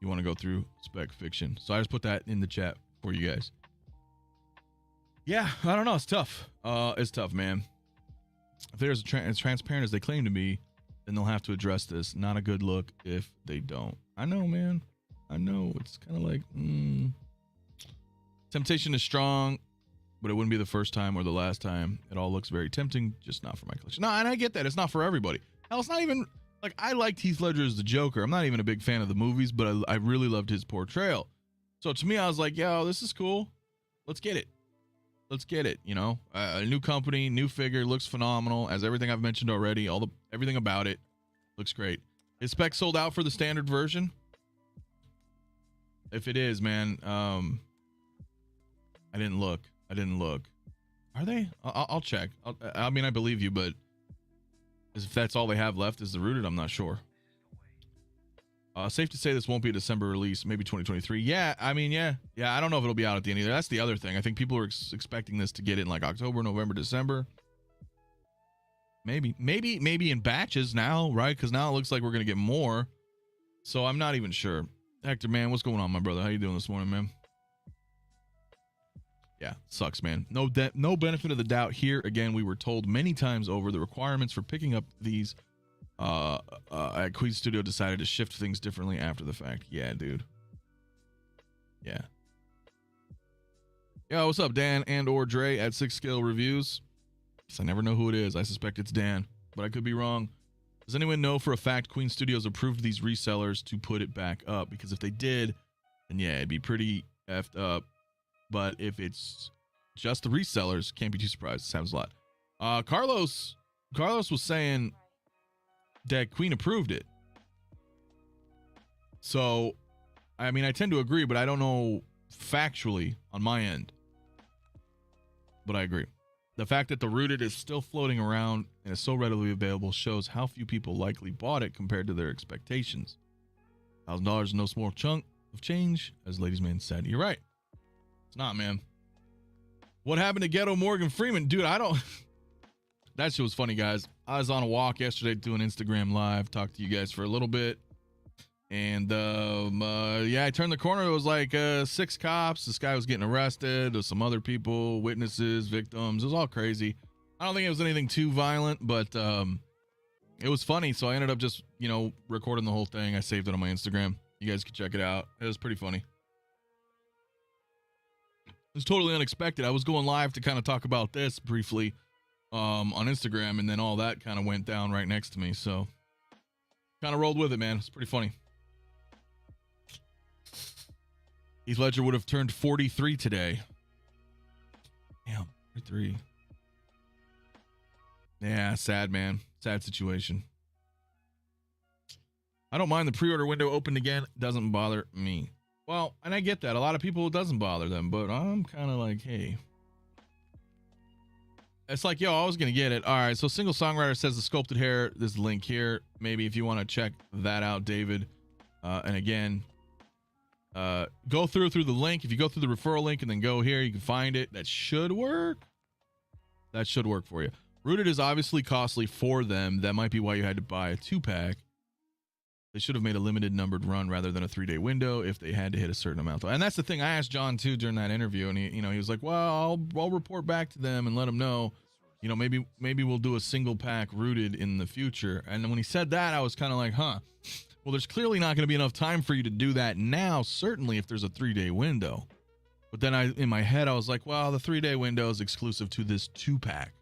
you want to go through spec fiction. So I just put that in the chat for you guys. Yeah, I don't know. It's tough. It's tough, man. If they're as transparent as they claim to be, then they'll have to address this. Not a good look if they don't. I know, man. I know. It's kind of like, temptation is strong, but it wouldn't be the first time or the last time. It all looks very tempting, just not for my collection. No, and I get that. It's not for everybody. Hell, it's not even, like, I liked Heath Ledger as the Joker. I'm not even a big fan of the movies, but I really loved his portrayal. So to me, I was like, yo, this is cool. Let's get it. Let's get it, you know? A new company, new figure, looks phenomenal. As everything I've mentioned already, everything about it looks great. Is spec sold out for the standard version? If it is, man, I didn't look. Are they? I'll check. I mean, I believe you, but if that's all they have left is the rooted, I'm not sure. Safe to say this won't be a December release, maybe 2023. Yeah, I mean, yeah. I don't know if it'll be out at the end either. That's the other thing. I think people are expecting this to get in like October, November, December. Maybe in batches now, right? Because now it looks like we're gonna get more. So I'm not even sure. Hector, man, what's going on, my brother? How you doing this morning, man? Yeah, sucks, man. No benefit of the doubt here. Again, we were told many times over the requirements for picking up these at Queen Studio decided to shift things differently after the fact. Yeah, dude. Yeah. Yo, what's up, Dan and or Dre at 6 Scale Reviews? I never know who it is. I suspect it's Dan, but I could be wrong. Does anyone know for a fact Queen Studios approved these resellers to put it back up? Because if they did, then yeah, it'd be pretty effed up. But if it's just the resellers, can't be too surprised. It sounds a lot. Carlos was saying that Queen approved it. So, I mean, I tend to agree, but I don't know factually on my end. But I agree. The fact that the rooted is still floating around and is so readily available shows how few people likely bought it compared to their expectations. $1,000 is no small chunk of change, as Ladies Man said. You're right. It's not, man. What happened to Ghetto Morgan Freeman? Dude, I don't... That shit was funny, guys. I was on a walk yesterday doing Instagram Live, talked to you guys for a little bit. And, yeah, I turned the corner. It was like 6 cops. This guy was getting arrested. There was some other people, witnesses, victims. It was all crazy. I don't think it was anything too violent, but it was funny. So I ended up just, you know, recording the whole thing. I saved it on my Instagram. You guys can check it out. It was pretty funny. It was totally unexpected. I was going live to kind of talk about this briefly on Instagram, and then all that kind of went down right next to me. So kind of rolled with it, man. It's pretty funny. Heath Ledger would have turned 43 today. Damn, 43. Yeah, sad, man. Sad situation. I don't mind the pre-order window opened again. It doesn't bother me. Well, and I get that. A lot of people, it doesn't bother them, but I'm kind of like, hey. It's like, yo, I was going to get it. All right, so Single Songwriter says the sculpted hair. There's a link here. Maybe if you want to check that out, David. And again, go through the link. If you go through the referral link and then go here, you can find it. That should work. That should work for you. Rooted is obviously costly for them. That might be why you had to buy a 2-pack. They should have made a limited numbered run rather than a 3-day window if they had to hit a certain amount. And that's the thing. I asked John too during that interview, and he was like, "Well, I'll report back to them and let them know. Maybe we'll do a single pack Rooted in the future." And when he said that, I was kind of like, "Huh. Well, there's clearly not going to be enough time for you to do that now. Certainly, if there's a 3-day window." But then in my head, I was like, "Well, the 3-day window is exclusive to this 2-pack.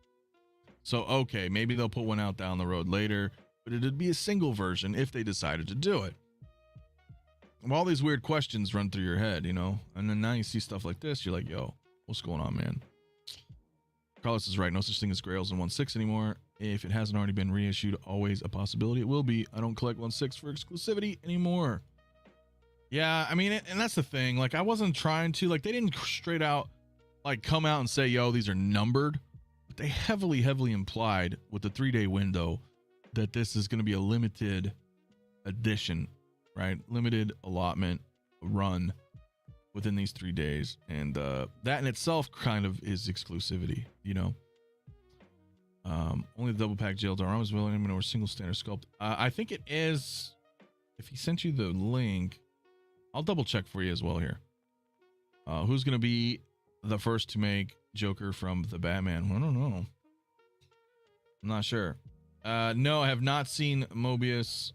So okay, maybe they'll put one out down the road later." But it'd be a single version if they decided to do it. All these weird questions run through your head, and then now you see stuff like this. You're like, yo, what's going on, man? Carlos is right. No such thing as grails in 1.6 anymore. If it hasn't already been reissued, always a possibility it will be. I don't collect 1.6 for exclusivity anymore. Yeah, I mean, and that's the thing. Like, I wasn't trying to, like, they didn't straight out, like, come out and say, yo, these are numbered. But they heavily implied with the 3-day window that this is going to be a limited edition, right? Limited allotment run within these 3 days. And that in itself kind of is exclusivity, Only the double pack jailed arms willing or single standard sculpt. I think it is. If he sent you the link, I'll double check for you as well here. Who's going to be the first to make Joker from the Batman? I don't know. I'm not sure. No, I have not seen Mobius.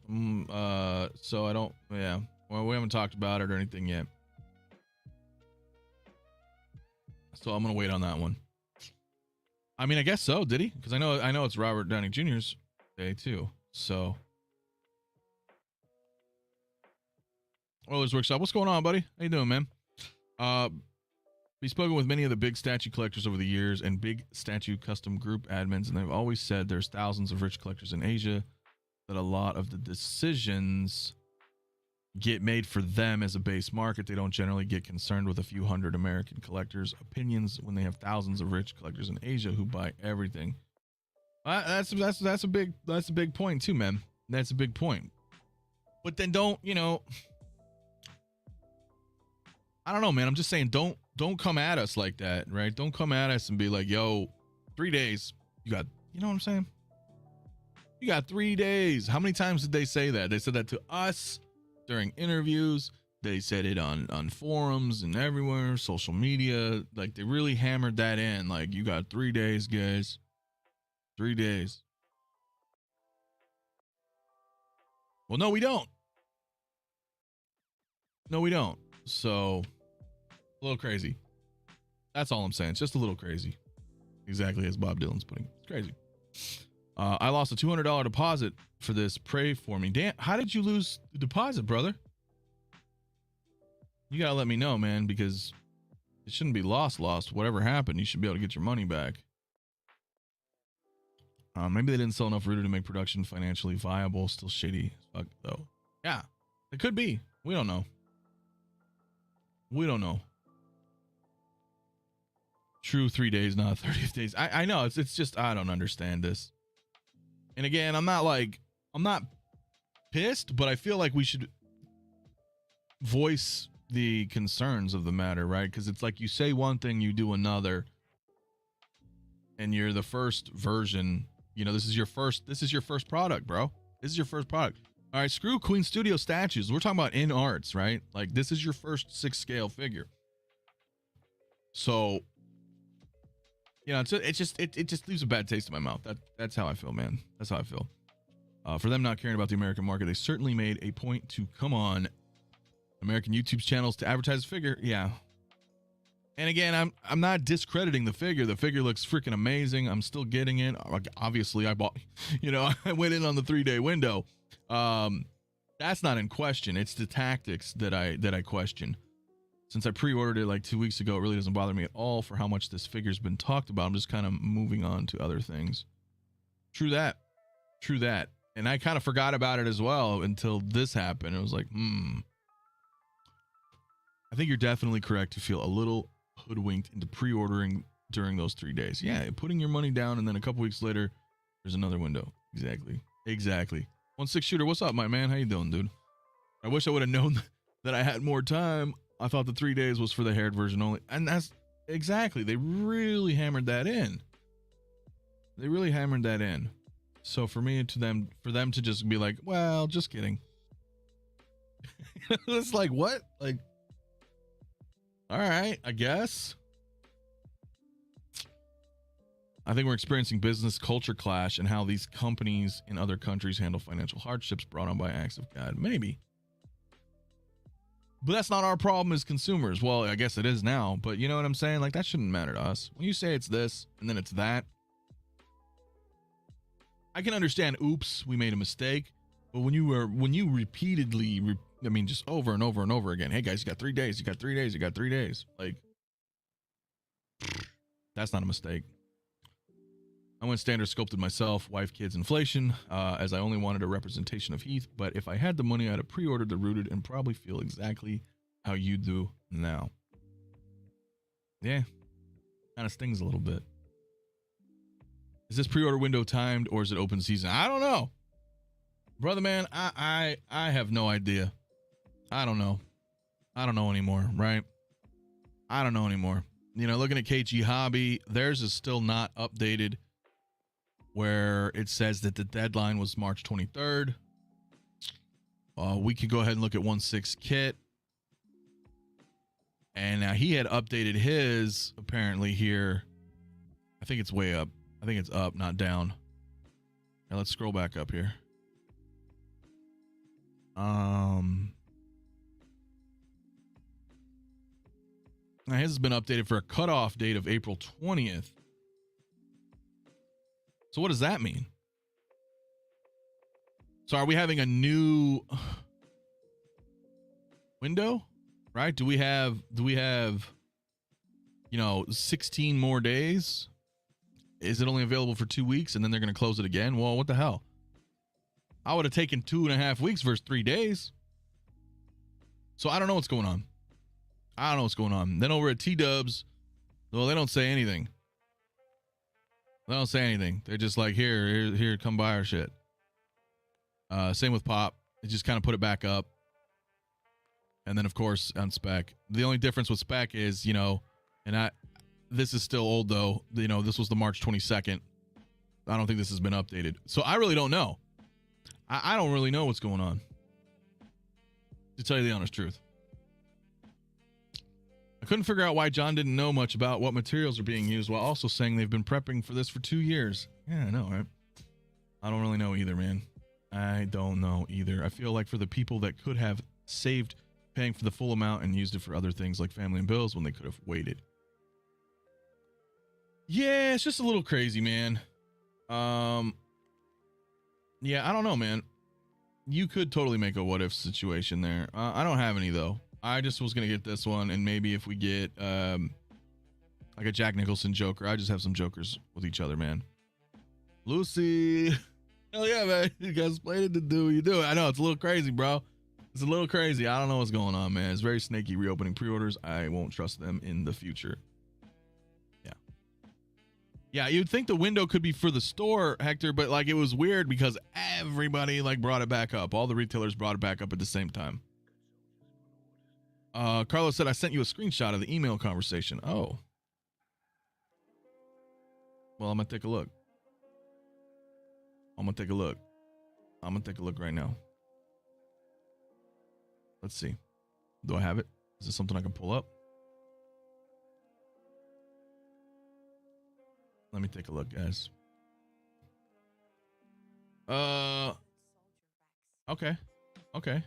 So I don't, yeah. Well, we haven't talked about it or anything yet. So I'm going to wait on that one. I mean, I guess so. Did he? Because I know it's Robert Downey Jr.'s day too. So. Oilers Workshop. What's going on, buddy? How you doing, man? We've spoken with many of the big statue collectors over the years and big statue custom group admins, and they've always said there's thousands of rich collectors in Asia, that a lot of the decisions get made for them as a base market. They don't generally get concerned with a few hundred American collectors' opinions when they have thousands of rich collectors in Asia who buy everything. That's a big point too, man. That's a big point. But then don't, I don't know, man. I'm just saying, don't come at us like that, right? Don't come at us and be like, yo, 3 days. You got, you know what I'm saying? You got 3 days. How many times did they say that? They said that to us during interviews. They said it on forums and everywhere, social media. Like, they really hammered that in. Like, you got 3 days, guys. 3 days. Well, no, we don't. No, we don't. So, a little crazy. That's all I'm saying. It's just a little crazy. Exactly as Bob Dylan's putting it. It's crazy. I lost a $200 deposit for this. Pray for me. Dan, how did you lose the deposit, brother? You gotta let me know, man, because it shouldn't be lost. Whatever happened, you should be able to get your money back. Maybe they didn't sell enough Rooted to make production financially viable. Still shady as fuck, though. Yeah, it could be. We don't know. We don't know. True, 3 days, not 30 days. I know. It's just, I don't understand this. And again, I'm not pissed, but I feel like we should voice the concerns of the matter, right? Because it's like you say one thing, you do another, and you're the first version. This is your first product, bro. This is your first product. All right, screw Queen Studio statues. We're talking about InArts, right? Like, this is your first 6-scale figure. So, it just leaves a bad taste in my mouth. That's how I feel, man. That's how I feel. For them not caring about the American market, they certainly made a point to come on American YouTube channels to advertise the figure. Yeah. And again, I'm not discrediting the figure. The figure looks freaking amazing. I'm still getting it. Obviously, I bought, I went in on the 3-day window. That's not in question. It's the tactics that I question. Since I pre-ordered it like 2 weeks ago, it really doesn't bother me at all for how much this figure's been talked about. I'm just kind of moving on to other things. True that. And I kind of forgot about it as well until this happened. It was like, I think you're definitely correct to feel a little hoodwinked into pre-ordering during those 3 days. Yeah, putting your money down and then a couple weeks later, there's another window. Exactly. 1.6 what's up, my man? How you doing, dude? I wish I would have known that I had more time. I thought the 3 days was for the haired version only. And that's exactly, they really hammered that in. They really hammered that in. So for me for them to just be like, well, just kidding. It's like, what? Like, all right, I guess. I think we're experiencing business culture clash and how these companies in other countries handle financial hardships brought on by acts of God. Maybe. But that's not our problem as consumers. Well, I guess it is now, but you know what I'm saying? Like, that shouldn't matter to us. When you say it's this and then it's that, I can understand, oops, we made a mistake. But when you repeatedly, I mean, just over and over and over again, hey guys, you got 3 days, you got 3 days, you got 3 days. Like, that's not a mistake. I went standard sculpted myself, wife, kids, inflation, as I only wanted a representation of Heath. But if I had the money, I'd have pre-ordered the rooted and probably feel exactly how you do now. Yeah, kind of stings a little bit. Is this pre-order window timed or is it open season? I don't know, brother man. I have no idea. I don't know. I don't know anymore, right? I don't know anymore. You know, looking at KG Hobby, theirs is still not updated, where it says that the deadline was March 23rd. We could go ahead and look at 1/6 and now he had updated his apparently here. I think it's way up. I think it's up, not down. Now let's scroll back up here. Now his has been updated for a cutoff date of April 20th. So what does that mean? So are we having a new window, right? Do we have, you know, 16 more days? Is it only available for 2 weeks and then they're going to close it again? Well, what the hell? I would have taken 2.5 weeks versus 3 days. So I don't know what's going on. I don't know what's going on. Then over at T-Dubs, well, they don't say anything. They don't say anything. They're just like, here, come buy our shit. Same with Pop. They just kind of put it back up. And then, of course, on Spec. The only difference with Spec is, you know, and this is still old, though. You know, this was the March 22nd. I don't think this has been updated. So I really don't know. I don't really know what's going on, to tell you the honest truth. I couldn't figure out why John didn't know much about what materials are being used while also saying they've been prepping for this for 2 years. Yeah, I know, right? I don't really know either, man. I don't know either. I feel like for the people that could have saved paying for the full amount and used it for other things like family and bills when they could have waited. Yeah, it's just a little crazy, man. Yeah, I don't know, man. You could totally make a what if situation there. I don't have any though. I just was gonna get this one, and maybe if we get like a Jack Nicholson Joker, I just have some Jokers with each other, man. Lucy, hell yeah, man! You guys played it to do. You do it. I know it's a little crazy, bro. It's a little crazy. I don't know what's going on, man. It's very snaky reopening pre-orders. I won't trust them in the future. Yeah, you'd think the window could be for the store, Hector, but like it was weird because everybody like brought it back up. All the retailers brought it back up at the same time. Carlos said, I sent you a screenshot of the email conversation. Oh. Well, I'm going to take a look. I'm going to take a look. I'm going to take a look right now. Let's see. Do I have it? Is this something I can pull up? Let me take a look, guys. Okay. Okay.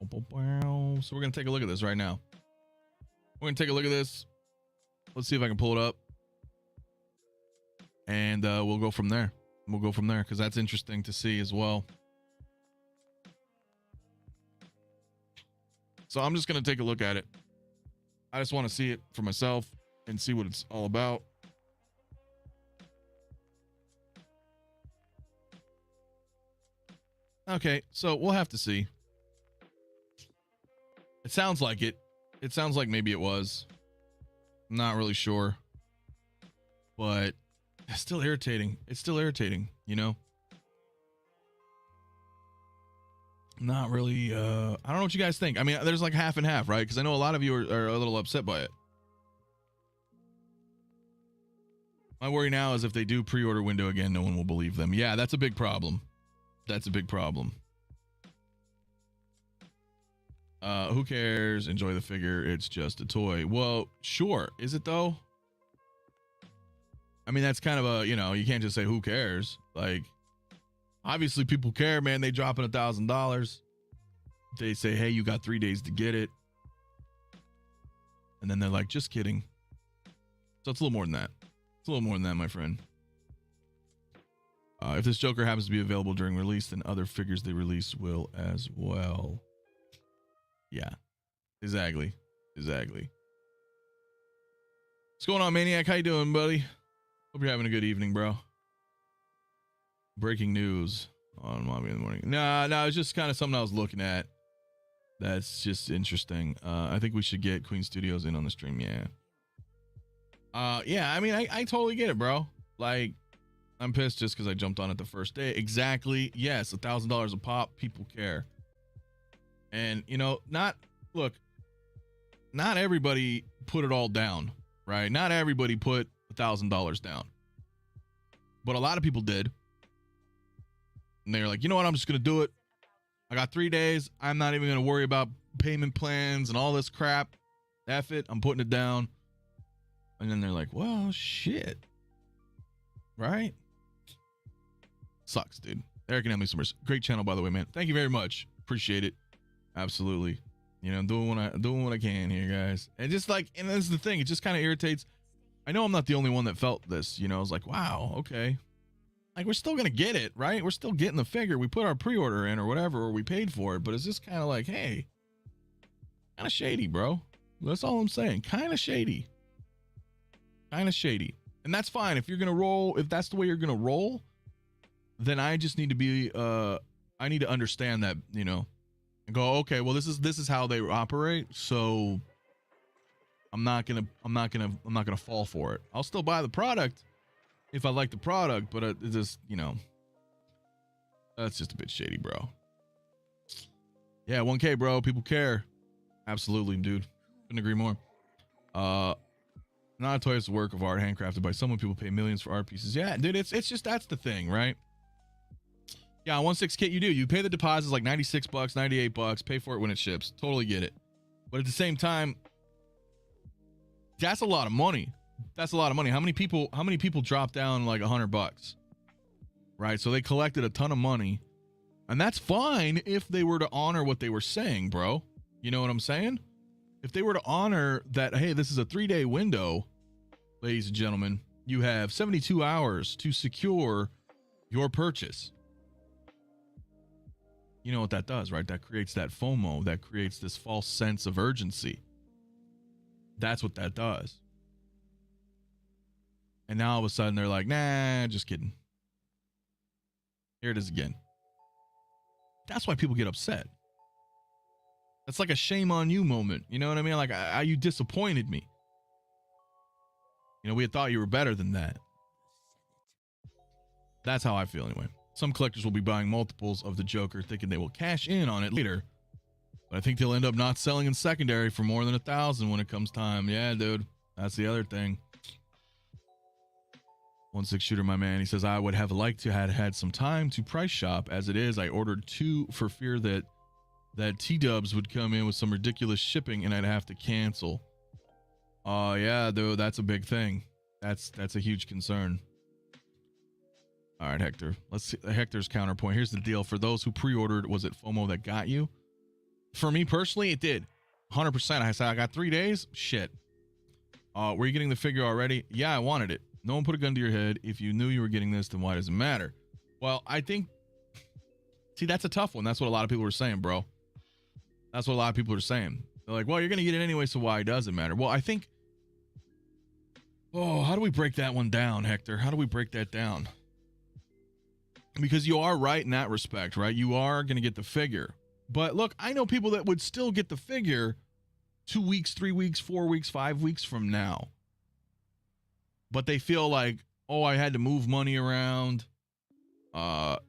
So we're going to take a look at this right now. We're going to take a look at this. Let's see if I can pull it up. And we'll go from there. We'll go from there because that's interesting to see as well. So I'm just going to take a look at it. I just want to see it for myself and see what it's all about. Okay, so we'll have to see. It sounds like it. It sounds like maybe it was. I'm not really sure. But it's still irritating. It's still irritating, you know? Not really. I don't know what you guys think. I mean, there's like half and half, right? Because I know a lot of you are a little upset by it. My worry now is if they do pre-order window again, no one will believe them. Yeah, that's a big problem. That's a big problem. Who cares? Enjoy the figure. It's just a toy. Well, sure. Is it though? I mean, that's kind of a, you know, you can't just say who cares. Like, obviously people care, man. They dropping $1,000. They say, hey, you got 3 days to get it. And then they're like, just kidding. So it's a little more than that. It's a little more than that, my friend. If this Joker happens to be available during release, then other figures they release will as well. Yeah, exactly. Exactly. What's going on, Maniac? How you doing, buddy? Hope you're having a good evening, bro. Breaking news on Mafia in the morning. No, it's just kind of something I was looking at. That's just interesting. I think we should get Queen Studios in on the stream. Yeah. Yeah, I mean, I totally get it, bro. Like, I'm pissed just because I jumped on it the first day. Exactly. Yes, $1,000 a pop. People care. And, you know, not everybody put it all down, right? Not everybody put $1,000 down. But a lot of people did. And they're like, you know what? I'm just going to do it. I got 3 days. I'm not even going to worry about payment plans and all this crap. F it. I'm putting it down. And then they're like, well, shit. Right? Sucks, dude. Eric and Emily Summers. Great channel, by the way, man. Thank you very much. Appreciate it. Absolutely. You know, doing what I can here, guys. And just like, and this is the thing. It just kind of irritates. I know I'm not the only one that felt this. You know, I was like, wow, okay. Like, we're still going to get it, right? We're still getting the figure. We put our pre-order in or whatever, or we paid for it. But it's just kind of like, hey, kind of shady, bro. That's all I'm saying. Kind of shady. Kind of shady. And that's fine. If you're going to roll, if that's the way you're going to roll, then I just need to be, I need to understand that, you know, and go, okay, well, this is how they operate. So I'm not going to fall for it. I'll still buy the product if I like the product, but it's just, you know, that's just a bit shady, bro. Yeah, 1K, bro. People care. Absolutely, dude. Couldn't agree more. Not a toy, it's a work of art handcrafted by someone. People pay millions for art pieces. Yeah, dude, it's just, that's the thing, right? Yeah, 1/6 you do. You pay the deposits like $96, $98, pay for it when it ships. Totally get it. But at the same time, that's a lot of money. That's a lot of money. How many people dropped down like $100? Right? So they collected a ton of money. And that's fine if they were to honor what they were saying, bro. You know what I'm saying? If they were to honor that, hey, this is a 3-day window, ladies and gentlemen, you have 72 hours to secure your purchase. You know what that does, right? That creates that FOMO, that creates this false sense of urgency. That's what that does. And now all of a sudden they're like, nah, just kidding. Here it is again. That's why people get upset. That's like a shame on you moment. You know what I mean? Like, you disappointed me. You know, we had thought you were better than that. That's how I feel anyway. Some collectors will be buying multiples of the Joker thinking they will cash in on it later. But I think they'll end up not selling in secondary for more than 1,000 when it comes time. Yeah, dude. That's the other thing. 1/6 shooter, my man. He says, I would have liked to have had some time to price shop. As it is, I ordered 2 for fear that T-dubs would come in with some ridiculous shipping and I'd have to cancel. Oh, yeah, dude. That's a big thing. That's a huge concern. All right, Hector. Let's see Hector's counterpoint. Here's the deal. For those who pre-ordered, was it FOMO that got you? For me personally, it did. 100%. I said, I got 3 days. Shit. Were you getting the figure already? Yeah, I wanted it. No one put a gun to your head. If you knew you were getting this, then why does it matter? Well, I think, see, that's a tough one. That's what a lot of people are saying, bro. That's what a lot of people are saying. They're like, well, you're going to get it anyway, so why does it matter? Well, I think, oh, how do we break that one down, Hector? How do we break that down? Because you are right in that respect, right? You are going to get the figure. But look, I know people that would still get the figure 2 weeks, 3 weeks, 4 weeks, 5 weeks from now. But they feel like, oh, I had to move money around.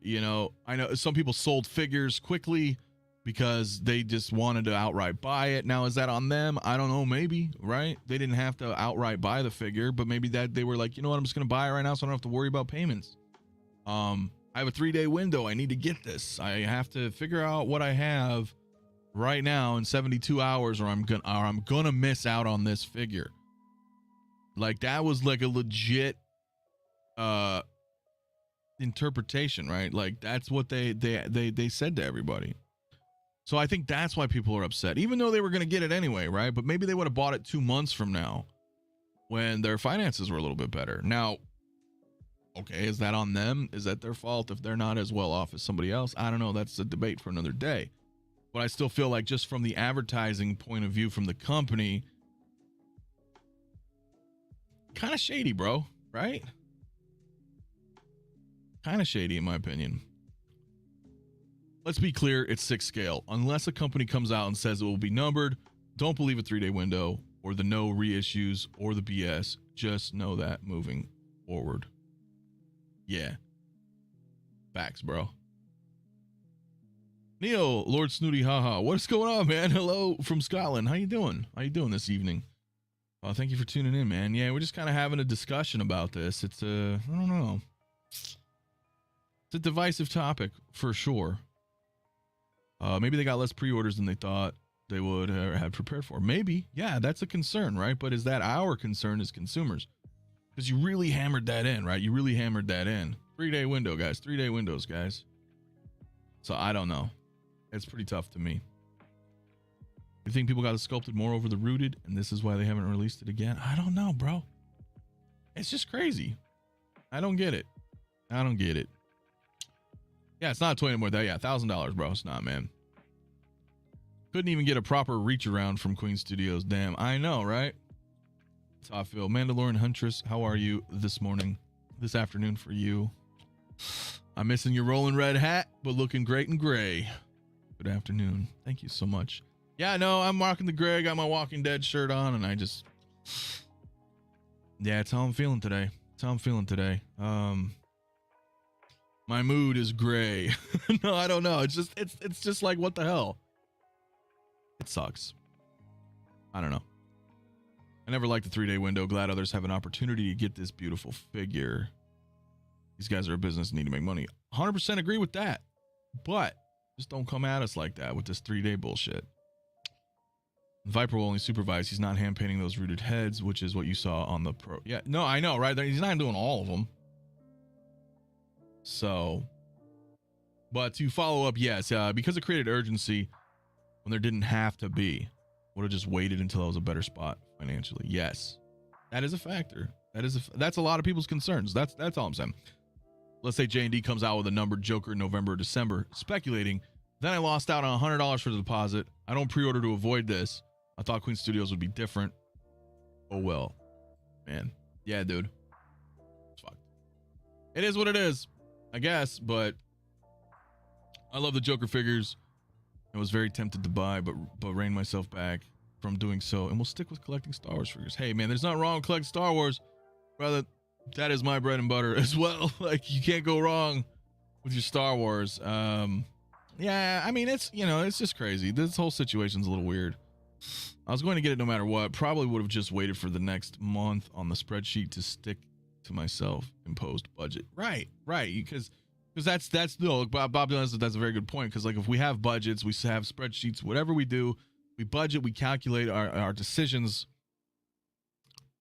You know, I know some people sold figures quickly because they just wanted to outright buy it. Now, is that on them? I don't know. Maybe, right? They didn't have to outright buy the figure, but maybe that they were like, you know what? I'm just going to buy it right now so I don't have to worry about payments. I have a 3-day window. I need to get this. I have to figure out what I have right now in 72 hours or I'm gonna miss out on this figure. Like, that was like a legit interpretation, right? Like, that's what they said to everybody. So I think that's why people are upset, even though they were going to get it anyway, right? But maybe they would have bought it 2 months from now when their finances were a little bit better. Now, okay, is that on them? Is that their fault if they're not as well off as somebody else? I don't know. That's a debate for another day. But I still feel like, just from the advertising point of view from the company, kind of shady, bro, right? Kind of shady, in my opinion. Let's be clear, it's 6 scale. Unless a company comes out and says it will be numbered, don't believe a 3-day window or the no reissues or the BS. Just know that moving forward. Yeah. Facts, bro. Neil, Lord Snooty Haha, what's going on, man? Hello from Scotland. How you doing? How you doing this evening? Thank you for tuning in, man. Yeah, we're just kind of having a discussion about this. It's I don't know. It's a divisive topic for sure. Maybe they got less pre-orders than they thought they would have prepared for. Maybe. Yeah, that's a concern, right? But is that our concern as consumers? Because you really hammered that in, right? You really hammered that in. 3-day window, guys. 3-day windows, guys. So I don't know. It's pretty tough to me. You think people got it sculpted more over the rooted, and this is why they haven't released it again? I don't know, bro. It's just crazy. I don't get it. I don't get it. Yeah, it's not a toy anymore. Yeah, $1,000, bro. It's not, man. Couldn't even get a proper reach around from Queen Studios. Damn, I know, right? That's how I feel. MandalorianHuntress, how are you this morning? This afternoon for you. I'm missing your rolling red hat, but looking great in gray. Good afternoon. Thank you so much. Yeah, no, I'm rocking the gray. Got my Walking Dead shirt on, and I just... Yeah, it's how I'm feeling today. It's how I'm feeling today. My mood is gray. No, I don't know. It's just like, what the hell? It sucks. I don't know. I never liked the 3-day window. Glad others have an opportunity to get this beautiful figure. These guys are a business and need to make money. 100% agree with that. But just don't come at us like that with this 3-day bullshit. Viper will only supervise. He's not hand painting those rooted heads, which is what you saw on the pro. Yeah, no, I know, right? He's not doing all of them. So, but to follow up, yes, because it created urgency when there didn't have to be. Would have just waited until I was a better spot financially. Yes, that is a factor. That's a lot of people's concerns. That's all I'm saying. Let's say J&D comes out with a numbered Joker in November or December, speculating. Then I lost out on $100 for the deposit. I don't pre-order to avoid this. I thought Queen Studios would be different. Oh well, man. Yeah, dude. It's fucked. It is what it is, I guess. But I love the Joker figures. I was very tempted to buy, but reined myself back from doing so, and we'll stick with collecting Star Wars figures. Hey, man, there's nothing wrong with collecting Star Wars. Brother, that is my bread and butter as well. Like, you can't go wrong with your Star Wars. Yeah, I mean, it's, you know, it's just crazy. This whole situation's a little weird. I was going to get it no matter what. Probably would have just waited for the next month on the spreadsheet to stick to my self-imposed budget. Right. Because that's no, Bob Dylan says that's a very good point. Because, like, if we have budgets, we have spreadsheets, whatever we do, we budget, we calculate our decisions.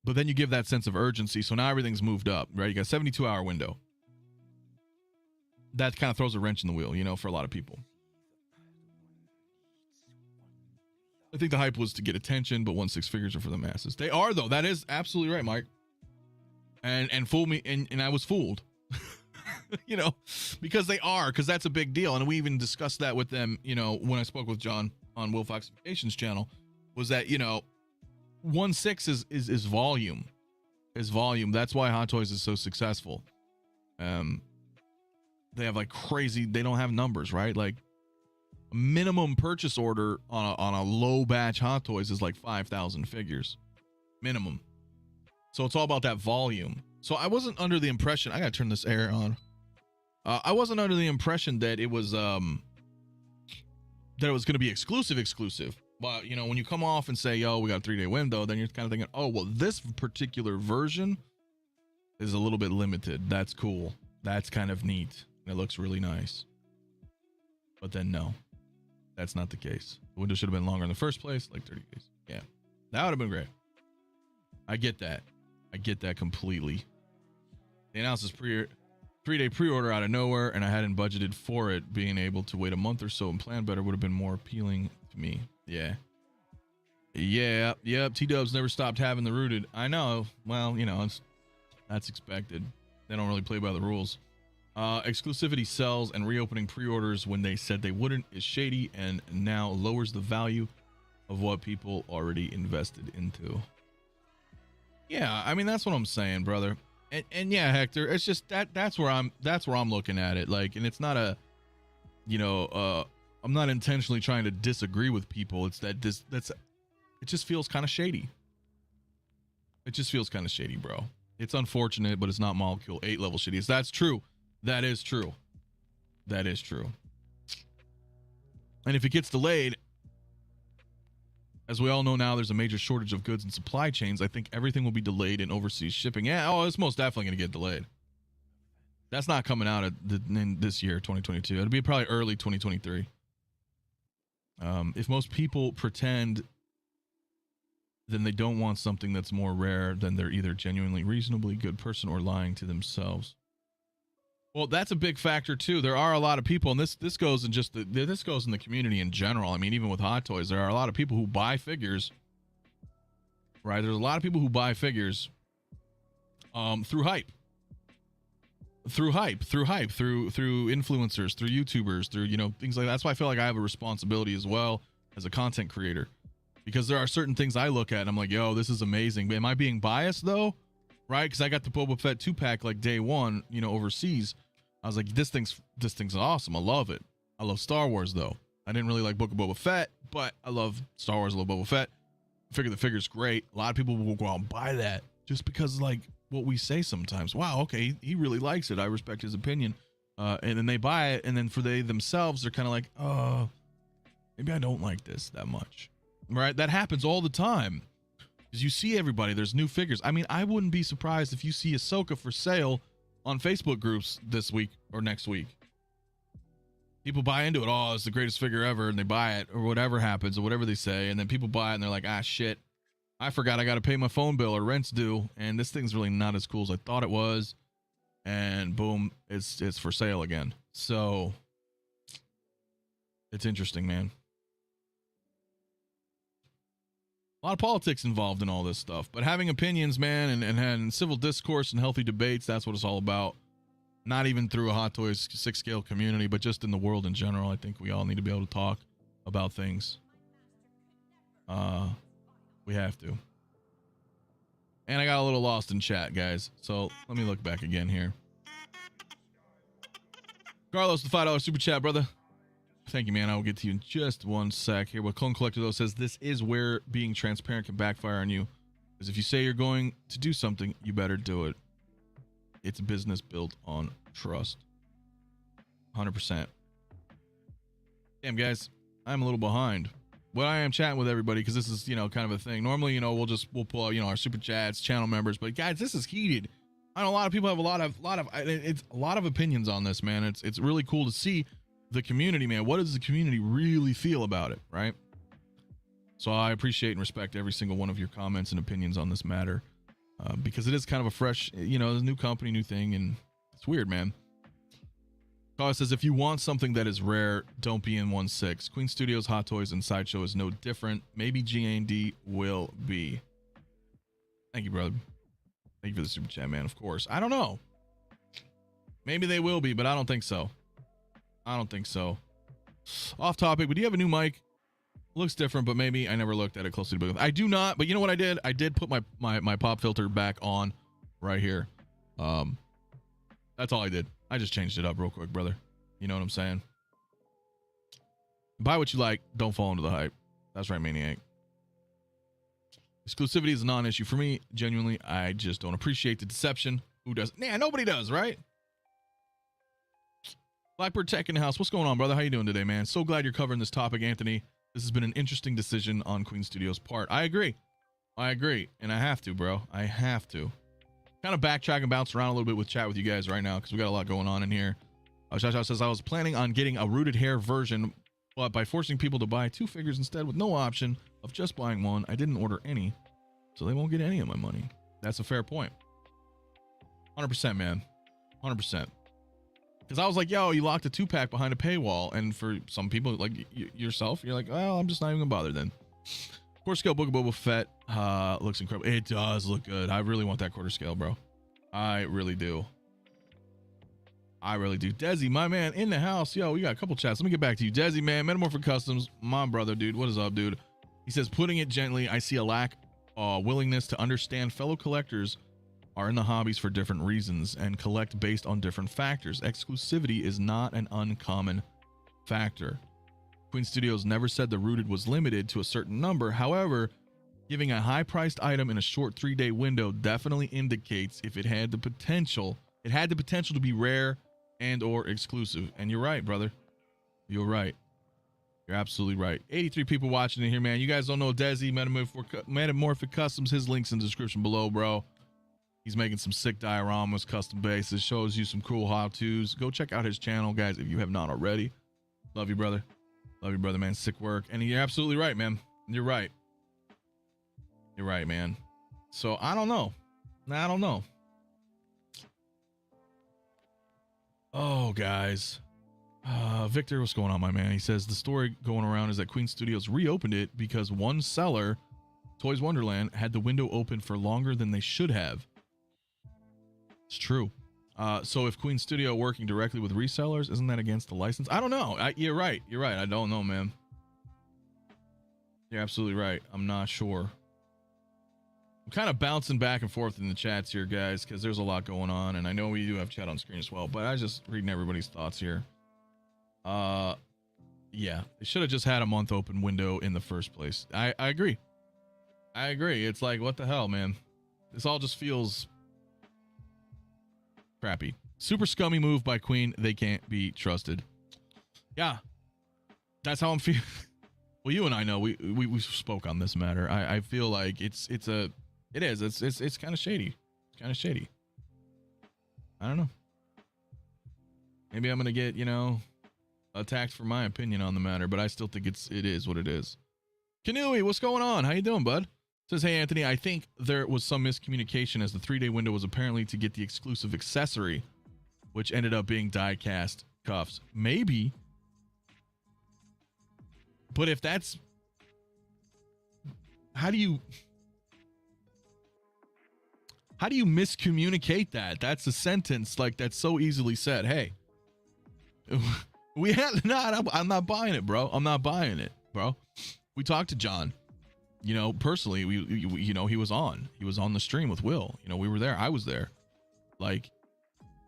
But then you give that sense of urgency. So now everything's moved up, right? You got a 72-hour window. That kind of throws a wrench in the wheel, you know, for a lot of people. I think the hype was to get attention, but 1/6 figures are for the masses. They are, though. That is absolutely right, Mike. And fool me, and I was fooled. You know, because they are, because that's a big deal. And we even discussed that with them, you know, when I spoke with John on Will Fox Vacations channel, was that, you know, 1/6 is volume. Is volume. That's why Hot Toys is so successful. They have like crazy, they don't have numbers, right? Like a minimum purchase order on a low batch Hot Toys is like 5,000 figures minimum. So it's all about that volume. So I wasn't under the impression, I gotta turn this air on. I wasn't under the impression that it was that it was going to be exclusive. But, you know, when you come off and say, yo, we got a 3-day window, then you're kind of thinking, oh, well, this particular version is a little bit limited. That's cool. That's kind of neat. It looks really nice. But then no, that's not the case. The window should have been longer in the first place, like 30 days. Yeah, that would have been great. I get that. I get that completely. They announced this 3-day pre-order out of nowhere, and I hadn't budgeted for it. Being able to wait a month or so and plan better would have been more appealing to me. Yeah. Yep. T-Dubs never stopped having the rooted. I know. Well, you know, that's expected. They don't really play by the rules. Exclusivity sells, and reopening pre-orders when they said they wouldn't is shady and now lowers the value of what people already invested into. Yeah, I mean, that's what I'm saying, brother. And yeah, Hector, it's just that's where I'm looking at it. Like, and it's not a, you know, I'm not intentionally trying to disagree with people. It's that it just feels kind of shady. It just feels kind of shady, bro. It's unfortunate, but it's not Molecule 8 level shitty. That's true. That is true. That is true. And if it gets delayed, as we all know now, there's a major shortage of goods and supply chains. I think everything will be delayed in overseas shipping. Yeah, oh, it's most definitely going to get delayed. That's not coming out in this year, 2022. It'll be probably early 2023. If most people pretend, then they don't want something that's more rare, then they're either genuinely reasonably good person or lying to themselves. Well, that's a big factor too. There are a lot of people, and this goes in this goes in the community in general. I mean, even with Hot Toys, there are a lot of people who buy figures. Right? There's a lot of people who buy figures through hype. Through influencers, through YouTubers, through, you know, things like that. That's why I feel like I have a responsibility as well as a content creator, because there are certain things I look at and I'm like, yo, this is amazing. But am I being biased though? Right? Because I got the Boba Fett 2-pack like day one, you know, overseas. I was like, this thing's awesome. I love it. I love Star Wars though. I didn't really like Book of Boba Fett, but I love Star Wars. I love Boba Fett. I figure the figure's great. A lot of people will go out and buy that just because, like, what we say sometimes. Wow, okay, he really likes it. I respect his opinion. And then they buy it, and then for they themselves, they're kind of like, oh, maybe I don't like this that much. Right? That happens all the time. Because you see everybody, there's new figures. I mean, I wouldn't be surprised if you see Ahsoka for sale on Facebook groups this week or next week. People buy into it. Oh, it's the greatest figure ever, and they buy it, or whatever happens, or whatever they say, and then people buy it, and they're like, ah, shit, I forgot I got to pay my phone bill, or rent's due, and this thing's really not as cool as I thought it was, and boom, it's for sale again. So it's interesting, man. A lot of politics involved in all this stuff, but having opinions, man, and civil discourse and healthy debates, that's what it's all about. Not even through a Hot Toys 6-scale community, but just in the world in general. I think we all need to be able to talk about things. We have to. And I got a little lost in chat, guys. So let me look back again here. Carlos, the $5 super chat, brother. Thank you, man. I will get to you in just one sec here. What Clone Collector, though, says this is where being transparent can backfire on you. Because if you say you're going to do something, you better do it. It's a business built on trust. 100%. Damn, guys, I'm a little behind. But I am chatting with everybody because this is, you know, kind of a thing. Normally, you know, we'll pull out, you know, our super chats, channel members. But guys, this is heated. I know a lot of people have a lot of opinions on this, man. It's really cool to see the community, man. What does the community really feel about it, right? So I appreciate and respect every single one of your comments and opinions on this matter, because it is kind of a fresh, you know, new company, new thing, and it's weird, man. Carl says, if you want something that is rare, don't be in 1/6. Queen Studios, Hot Toys, and Sideshow is no different. Maybe G&D will be. Thank you, brother. Thank you for the super chat, man. Of course. I don't know. Maybe they will be, but I don't think so. I don't think so. Off topic, but do you have a new mic? Looks different, but maybe I never looked at it closely. I do not, but you know what I did? I did put my pop filter back on right here. That's all I did. I just changed it up real quick, brother. You know what I'm saying? Buy what you like. Don't fall into the hype. That's right, Maniac. Exclusivity is a non-issue for me. Genuinely, I just don't appreciate the deception. Who does? Nah, nobody does, right? Blackbird Tech in the house. What's going on, brother? How you doing today, man? So glad you're covering this topic, Anthony. This has been an interesting decision on Queen Studios' part. I agree. And I have to, bro. I have to. Kind of backtrack and bounce around a little bit with chat with you guys right now because we got a lot going on in here. Shasha says, I was planning on getting a rooted hair version, but by forcing people to buy 2 figures instead with no option of just buying one, I didn't order any. So they won't get any of my money. That's a fair point. 100%, man. 100%. Because I was like, yo, you locked a 2-pack behind a paywall. And for some people, like yourself, you're like, well, I'm just not even going to bother then. Quarter scale Book of Boba Fett looks incredible. It does look good. I really want that quarter scale, bro. I really do. I really do. Desi, my man, in the house. Yo, we got a couple chats. Let me get back to you. Desi, man, Metamorphic Customs, my brother, dude. What is up, dude? He says, putting it gently, I see a lack of willingness to understand fellow collectors are in the hobbies for different reasons and collect based on different factors. Exclusivity is not an uncommon factor. Queen Studios never said the rooted was limited to a certain number. However, giving a high-priced item in a short 3-day window definitely indicates if it had the potential to be rare and or exclusive. And you're right, brother. You're right. You're absolutely right. 83 people watching in here, man. You guys don't know Desi, Metamorphic Customs. His link's in the description below, bro. He's making some sick dioramas, custom bases, shows you some cool how-tos. Go check out his channel, guys, if you have not already. Love you, brother. Love you, brother, man. Sick work. And you're absolutely right, man. You're right. You're right, man. So, I don't know. I don't know. Oh, guys. Victor, what's going on, my man? He says the story going around is that Queen Studios reopened it because one seller, Toys Wonderland, had the window open for longer than they should have. It's true. So if Queen Studio working directly with resellers, isn't that against the license? I don't know. You're right. You're right. I don't know, man. You're absolutely right. I'm not sure. I'm kind of bouncing back and forth in the chats here, guys, because there's a lot going on, and I know we do have chat on screen as well, but I was just reading everybody's thoughts here. Yeah, they should have just had a month open window in the first place. I agree. I agree. It's like, what the hell, man? This all just feels crappy. Super scummy move by Queen. They can't be trusted. Yeah, that's how I'm feeling. Well, you and I know we spoke on this matter. I feel like it's kind of shady. It's kind of shady. I don't know. Maybe I'm gonna get, you know, attacked for my opinion on the matter, but I still think it is what it is. Neuey, what's going on? How you doing, bud? Says, hey, Anthony, I think there was some miscommunication as the 3-day window was apparently to get the exclusive accessory, which ended up being die-cast cuffs. Maybe. But if that's... How do you miscommunicate that? That's a sentence, like, that's so easily said. Hey, we had not... I'm not buying it, bro. I'm not buying it, bro. We talked to John. You know, personally, you know, he was on the stream with Will. You know, we were there. I was there. Like,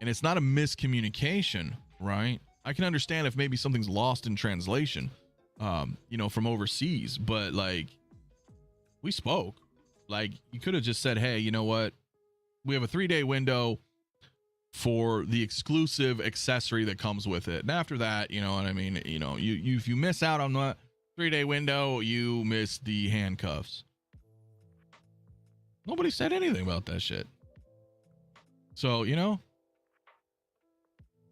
and it's not a miscommunication, right? I can understand if maybe something's lost in translation, you know, from overseas, but like, we spoke. Like, you could have just said, hey, you know what? We have a 3-day window for the exclusive accessory that comes with it. And after that, you know what I mean? You know, if you miss out on that 3-day window, you miss the handcuffs. Nobody said anything about that shit. So, you know,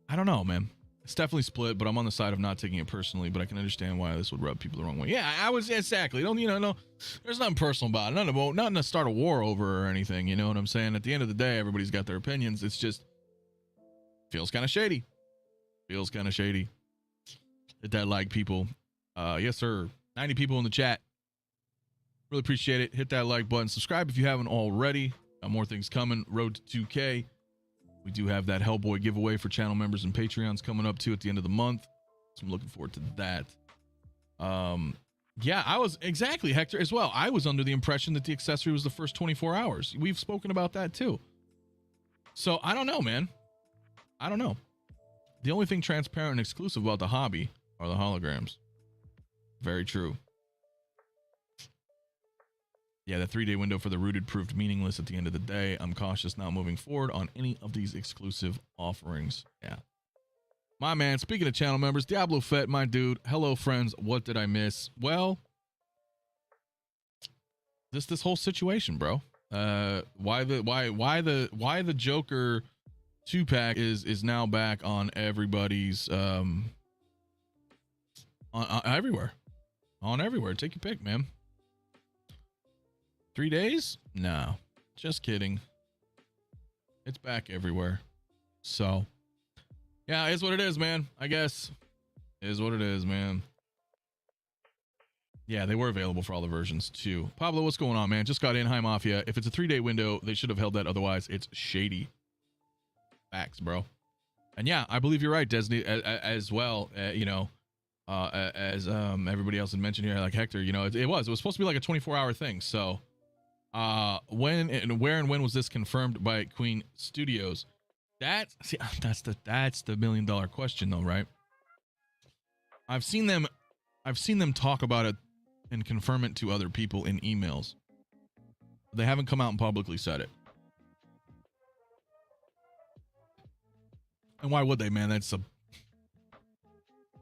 I don't know, man. It's definitely split, but I'm on the side of not taking it personally, but I can understand why this would rub people the wrong way. Yeah, I was exactly. Don't, you know, no, there's nothing personal about it. Nothing to start a war over or anything. You know what I'm saying? At the end of the day, everybody's got their opinions. It's just feels kind of shady. Feels kind of shady. Hit that like, people. Yes, sir. 90 people in the chat. Really appreciate it. Hit that like button. Subscribe if you haven't already. Got more things coming. Road to 2K. We do have that Hellboy giveaway for channel members and Patreons coming up too at the end of the month. So I'm looking forward to that. Yeah, I was exactly, Hector, as well. I was under the impression that the accessory was the first 24 hours. We've spoken about that too. So I don't know, man. I don't know. The only thing transparent and exclusive about the hobby are the holograms. Very true. Yeah, the 3-day window for the rooted proved meaningless at the end of the day. I'm cautious now moving forward on any of these exclusive offerings. Yeah. My man, speaking of channel members, Diablo Fett, my dude. Hello, friends. What did I miss? Well, this whole situation, bro. Why the Joker 2-pack is now back on everybody's everywhere. On everywhere. Take your pick, man. 3 days? No. Just kidding. It's back everywhere. So, yeah, it is what it is, man. I guess. It is what it is, man. Yeah, they were available for all the versions, too. Pablo, what's going on, man? Just got in. Hi, Mafia. If it's a 3-day window, they should have held that. Otherwise, it's shady. Facts, bro. And yeah, I believe you're right, Desney, as well. You know, as everybody else had mentioned here, like Hector, you know, it was supposed to be like a 24-hour thing. So, when and where and when was this confirmed by Queen Studios? That's the $1 million question, though, right? I've seen them talk about it and confirm it to other people in emails. They haven't come out and publicly said it. And why would they, man?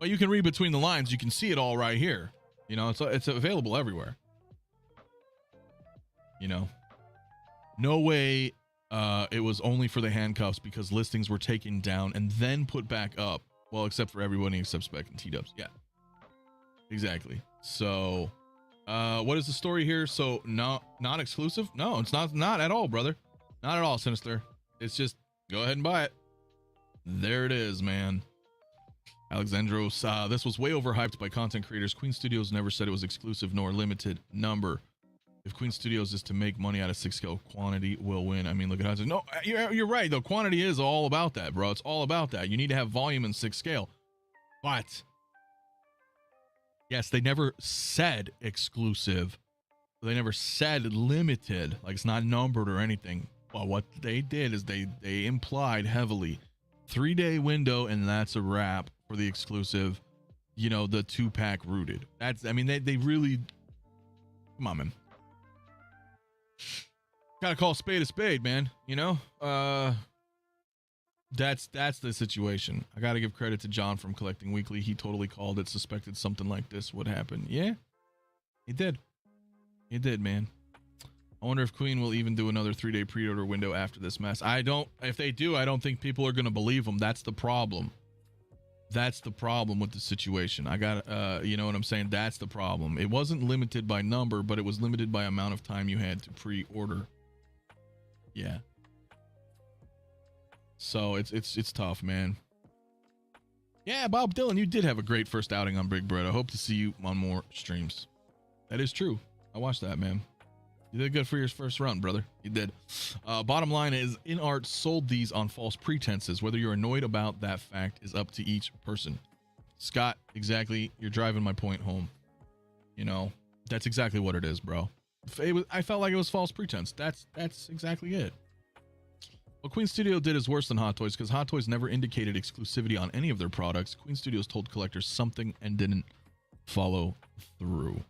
Well, you can read between the lines. You can see it all right here. You know, it's available everywhere. You know, no way it was only for the handcuffs because listings were taken down and then put back up. Well, except for everybody except Spec and T-Dubs. Yeah, exactly. So, what is the story here? So, not exclusive? No, it's not at all, brother. Not at all, Sinister. It's just go ahead and buy it. There it is, man. Alexandros, this was way overhyped by content creators. Queen Studios never said it was exclusive nor limited number. If Queen Studios is to make money out of 6 scale, quantity will win. I mean, look at how. No, you're right, though. Quantity is all about that, bro. It's all about that. You need to have volume in 6 scale. But, yes, they never said exclusive. They never said limited. Like, it's not numbered or anything. Well, what they did is they implied heavily 3-day window, and that's a wrap for the exclusive, you know, the 2-pack rooted. That's, I mean, they really, come on, man. Gotta call a spade, man. You know, that's the situation. I gotta give credit to John from Collecting Weekly. He totally called it, suspected something like this would happen. Yeah, he did, man. I wonder if Queen will even do another 3-day pre-order window after this mess. If they do, I don't think people are gonna believe them. That's the problem. That's the problem with the situation. I got, you know what I'm saying? That's the problem. It wasn't limited by number, but it was limited by amount of time you had to pre-order. Yeah. So it's tough, man. Yeah, Bob Dylan, you did have a great first outing on Big Bread. I hope to see you on more streams. That is true. I watched that, man. You did good for your first run, brother. You did. Bottom line is, InArts sold these on false pretenses. Whether you're annoyed about that fact is up to each person. Scott, exactly. You're driving my point home. You know, that's exactly what it is, bro. I felt like it was false pretense. That's exactly it. What Queen Studio did is worse than Hot Toys because Hot Toys never indicated exclusivity on any of their products. Queen Studios told collectors something and didn't follow through.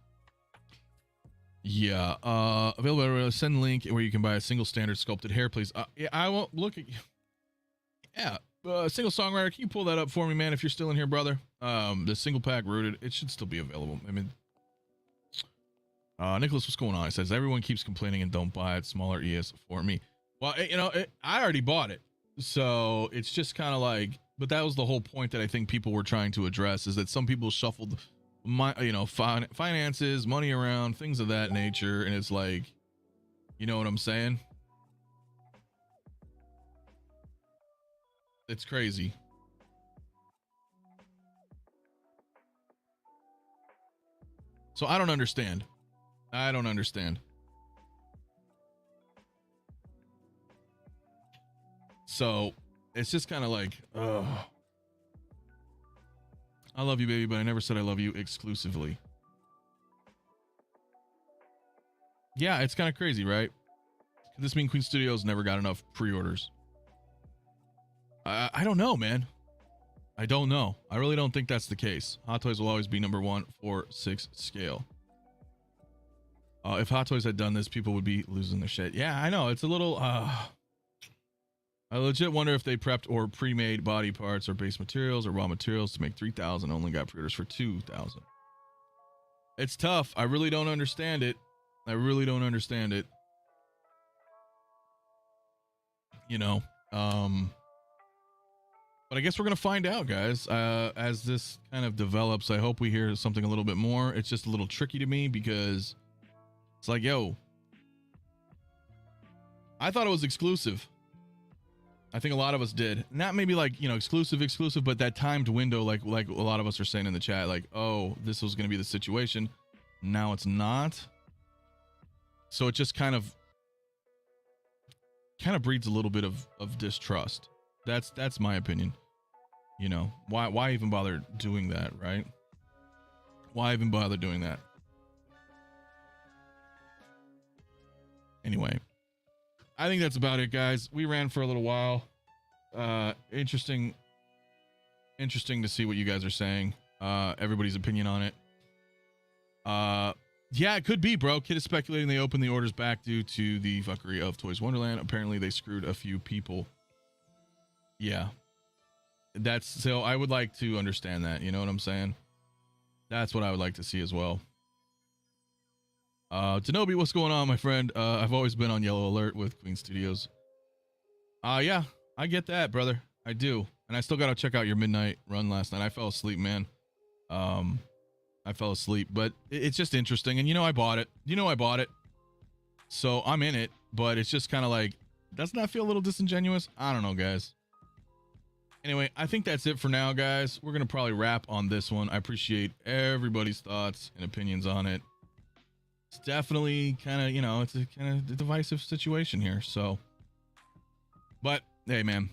Yeah, available. Send link where you can buy a single standard sculpted hair, please. Yeah, I won't look at you. Yeah, single songwriter. Can you pull that up for me, man? If you're still in here, brother. The single pack rooted. It should still be available. I mean, Nicholas, what's going on? It says everyone keeps complaining and don't buy it. Smaller ES for me. Well, you know, I already bought it, so it's just kind of like. But that was the whole point that I think people were trying to address, is that some people shuffled finances, money around, things of that nature, and it's like, you know what I'm saying? It's crazy. So I don't understand. So it's just kind of like, ugh. I love you, baby, but I never said I love you exclusively. Yeah, it's kind of crazy, right? Could this mean Queen Studios never got enough pre-orders? I don't know, man. I don't know. I really don't think that's the case. Hot Toys will always be #1 for 6 scale. If Hot Toys had done this, people would be losing their shit. Yeah, I know. It's a little... I legit wonder if they prepped or pre-made body parts or base materials or raw materials to make 3,000. Only got pre-orders for 2,000. It's tough. I really don't understand it. I really don't understand it. You know, but I guess we're going to find out, guys, as this kind of develops. I hope we hear something a little bit more. It's just a little tricky to me because it's like, yo, I thought it was exclusive. I think a lot of us did. Not maybe like, you know, exclusive, but that timed window, like a lot of us are saying in the chat, like, oh, this was going to be the situation. Now it's not. So it just kind of breeds a little bit of distrust. That's my opinion. You know, why even bother doing that, right? Why even bother doing that? Anyway, I think that's about it, guys. We ran for a little while. Interesting to see what you guys are saying. Everybody's opinion on it. Yeah, it could be, bro. Kid is speculating they opened the orders back due to the fuckery of Toys Wonderland. Apparently they screwed a few people. Yeah, that's, so I would like to understand that, you know what I'm saying? That's what I would like to see as well. 𝕄𝔸𝐿𝐵𝐸, what's going on, my friend? I've always been on Yellow Alert with Queen Studios. Yeah, I get that, brother. I do. And I still got to check out your midnight run last night. I fell asleep, man. I fell asleep, but it's just interesting. And you know, I bought it. You know, I bought it. So I'm in it, but it's just kind of like, doesn't that feel a little disingenuous? I don't know, guys. Anyway, I think that's it for now, guys. We're going to probably wrap on this one. I appreciate everybody's thoughts and opinions on it. It's definitely kind of, you know, it's a kind of divisive situation here. So, but hey, man,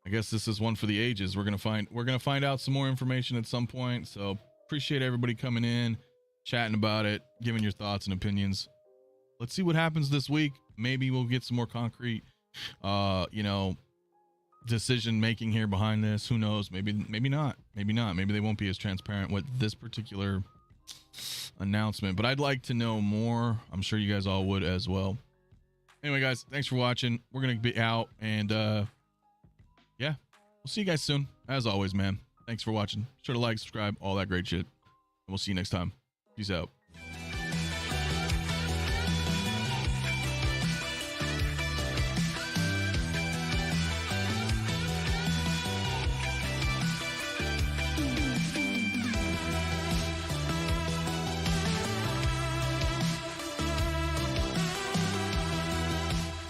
I guess this is one for the ages. We're going to find out some more information at some point. So appreciate everybody coming in, chatting about it, giving your thoughts and opinions. Let's see what happens this week. Maybe we'll get some more concrete, you know, decision making here behind this. Who knows? Maybe not. Maybe they won't be as transparent with this particular announcement, but I'd like to know more. I'm sure you guys all would as well. Anyway, guys, thanks for watching. We're gonna be out, and yeah, we'll see you guys soon. As always, man, thanks for watching. Sure to like, subscribe, all that great shit, and we'll see you next time. Peace out.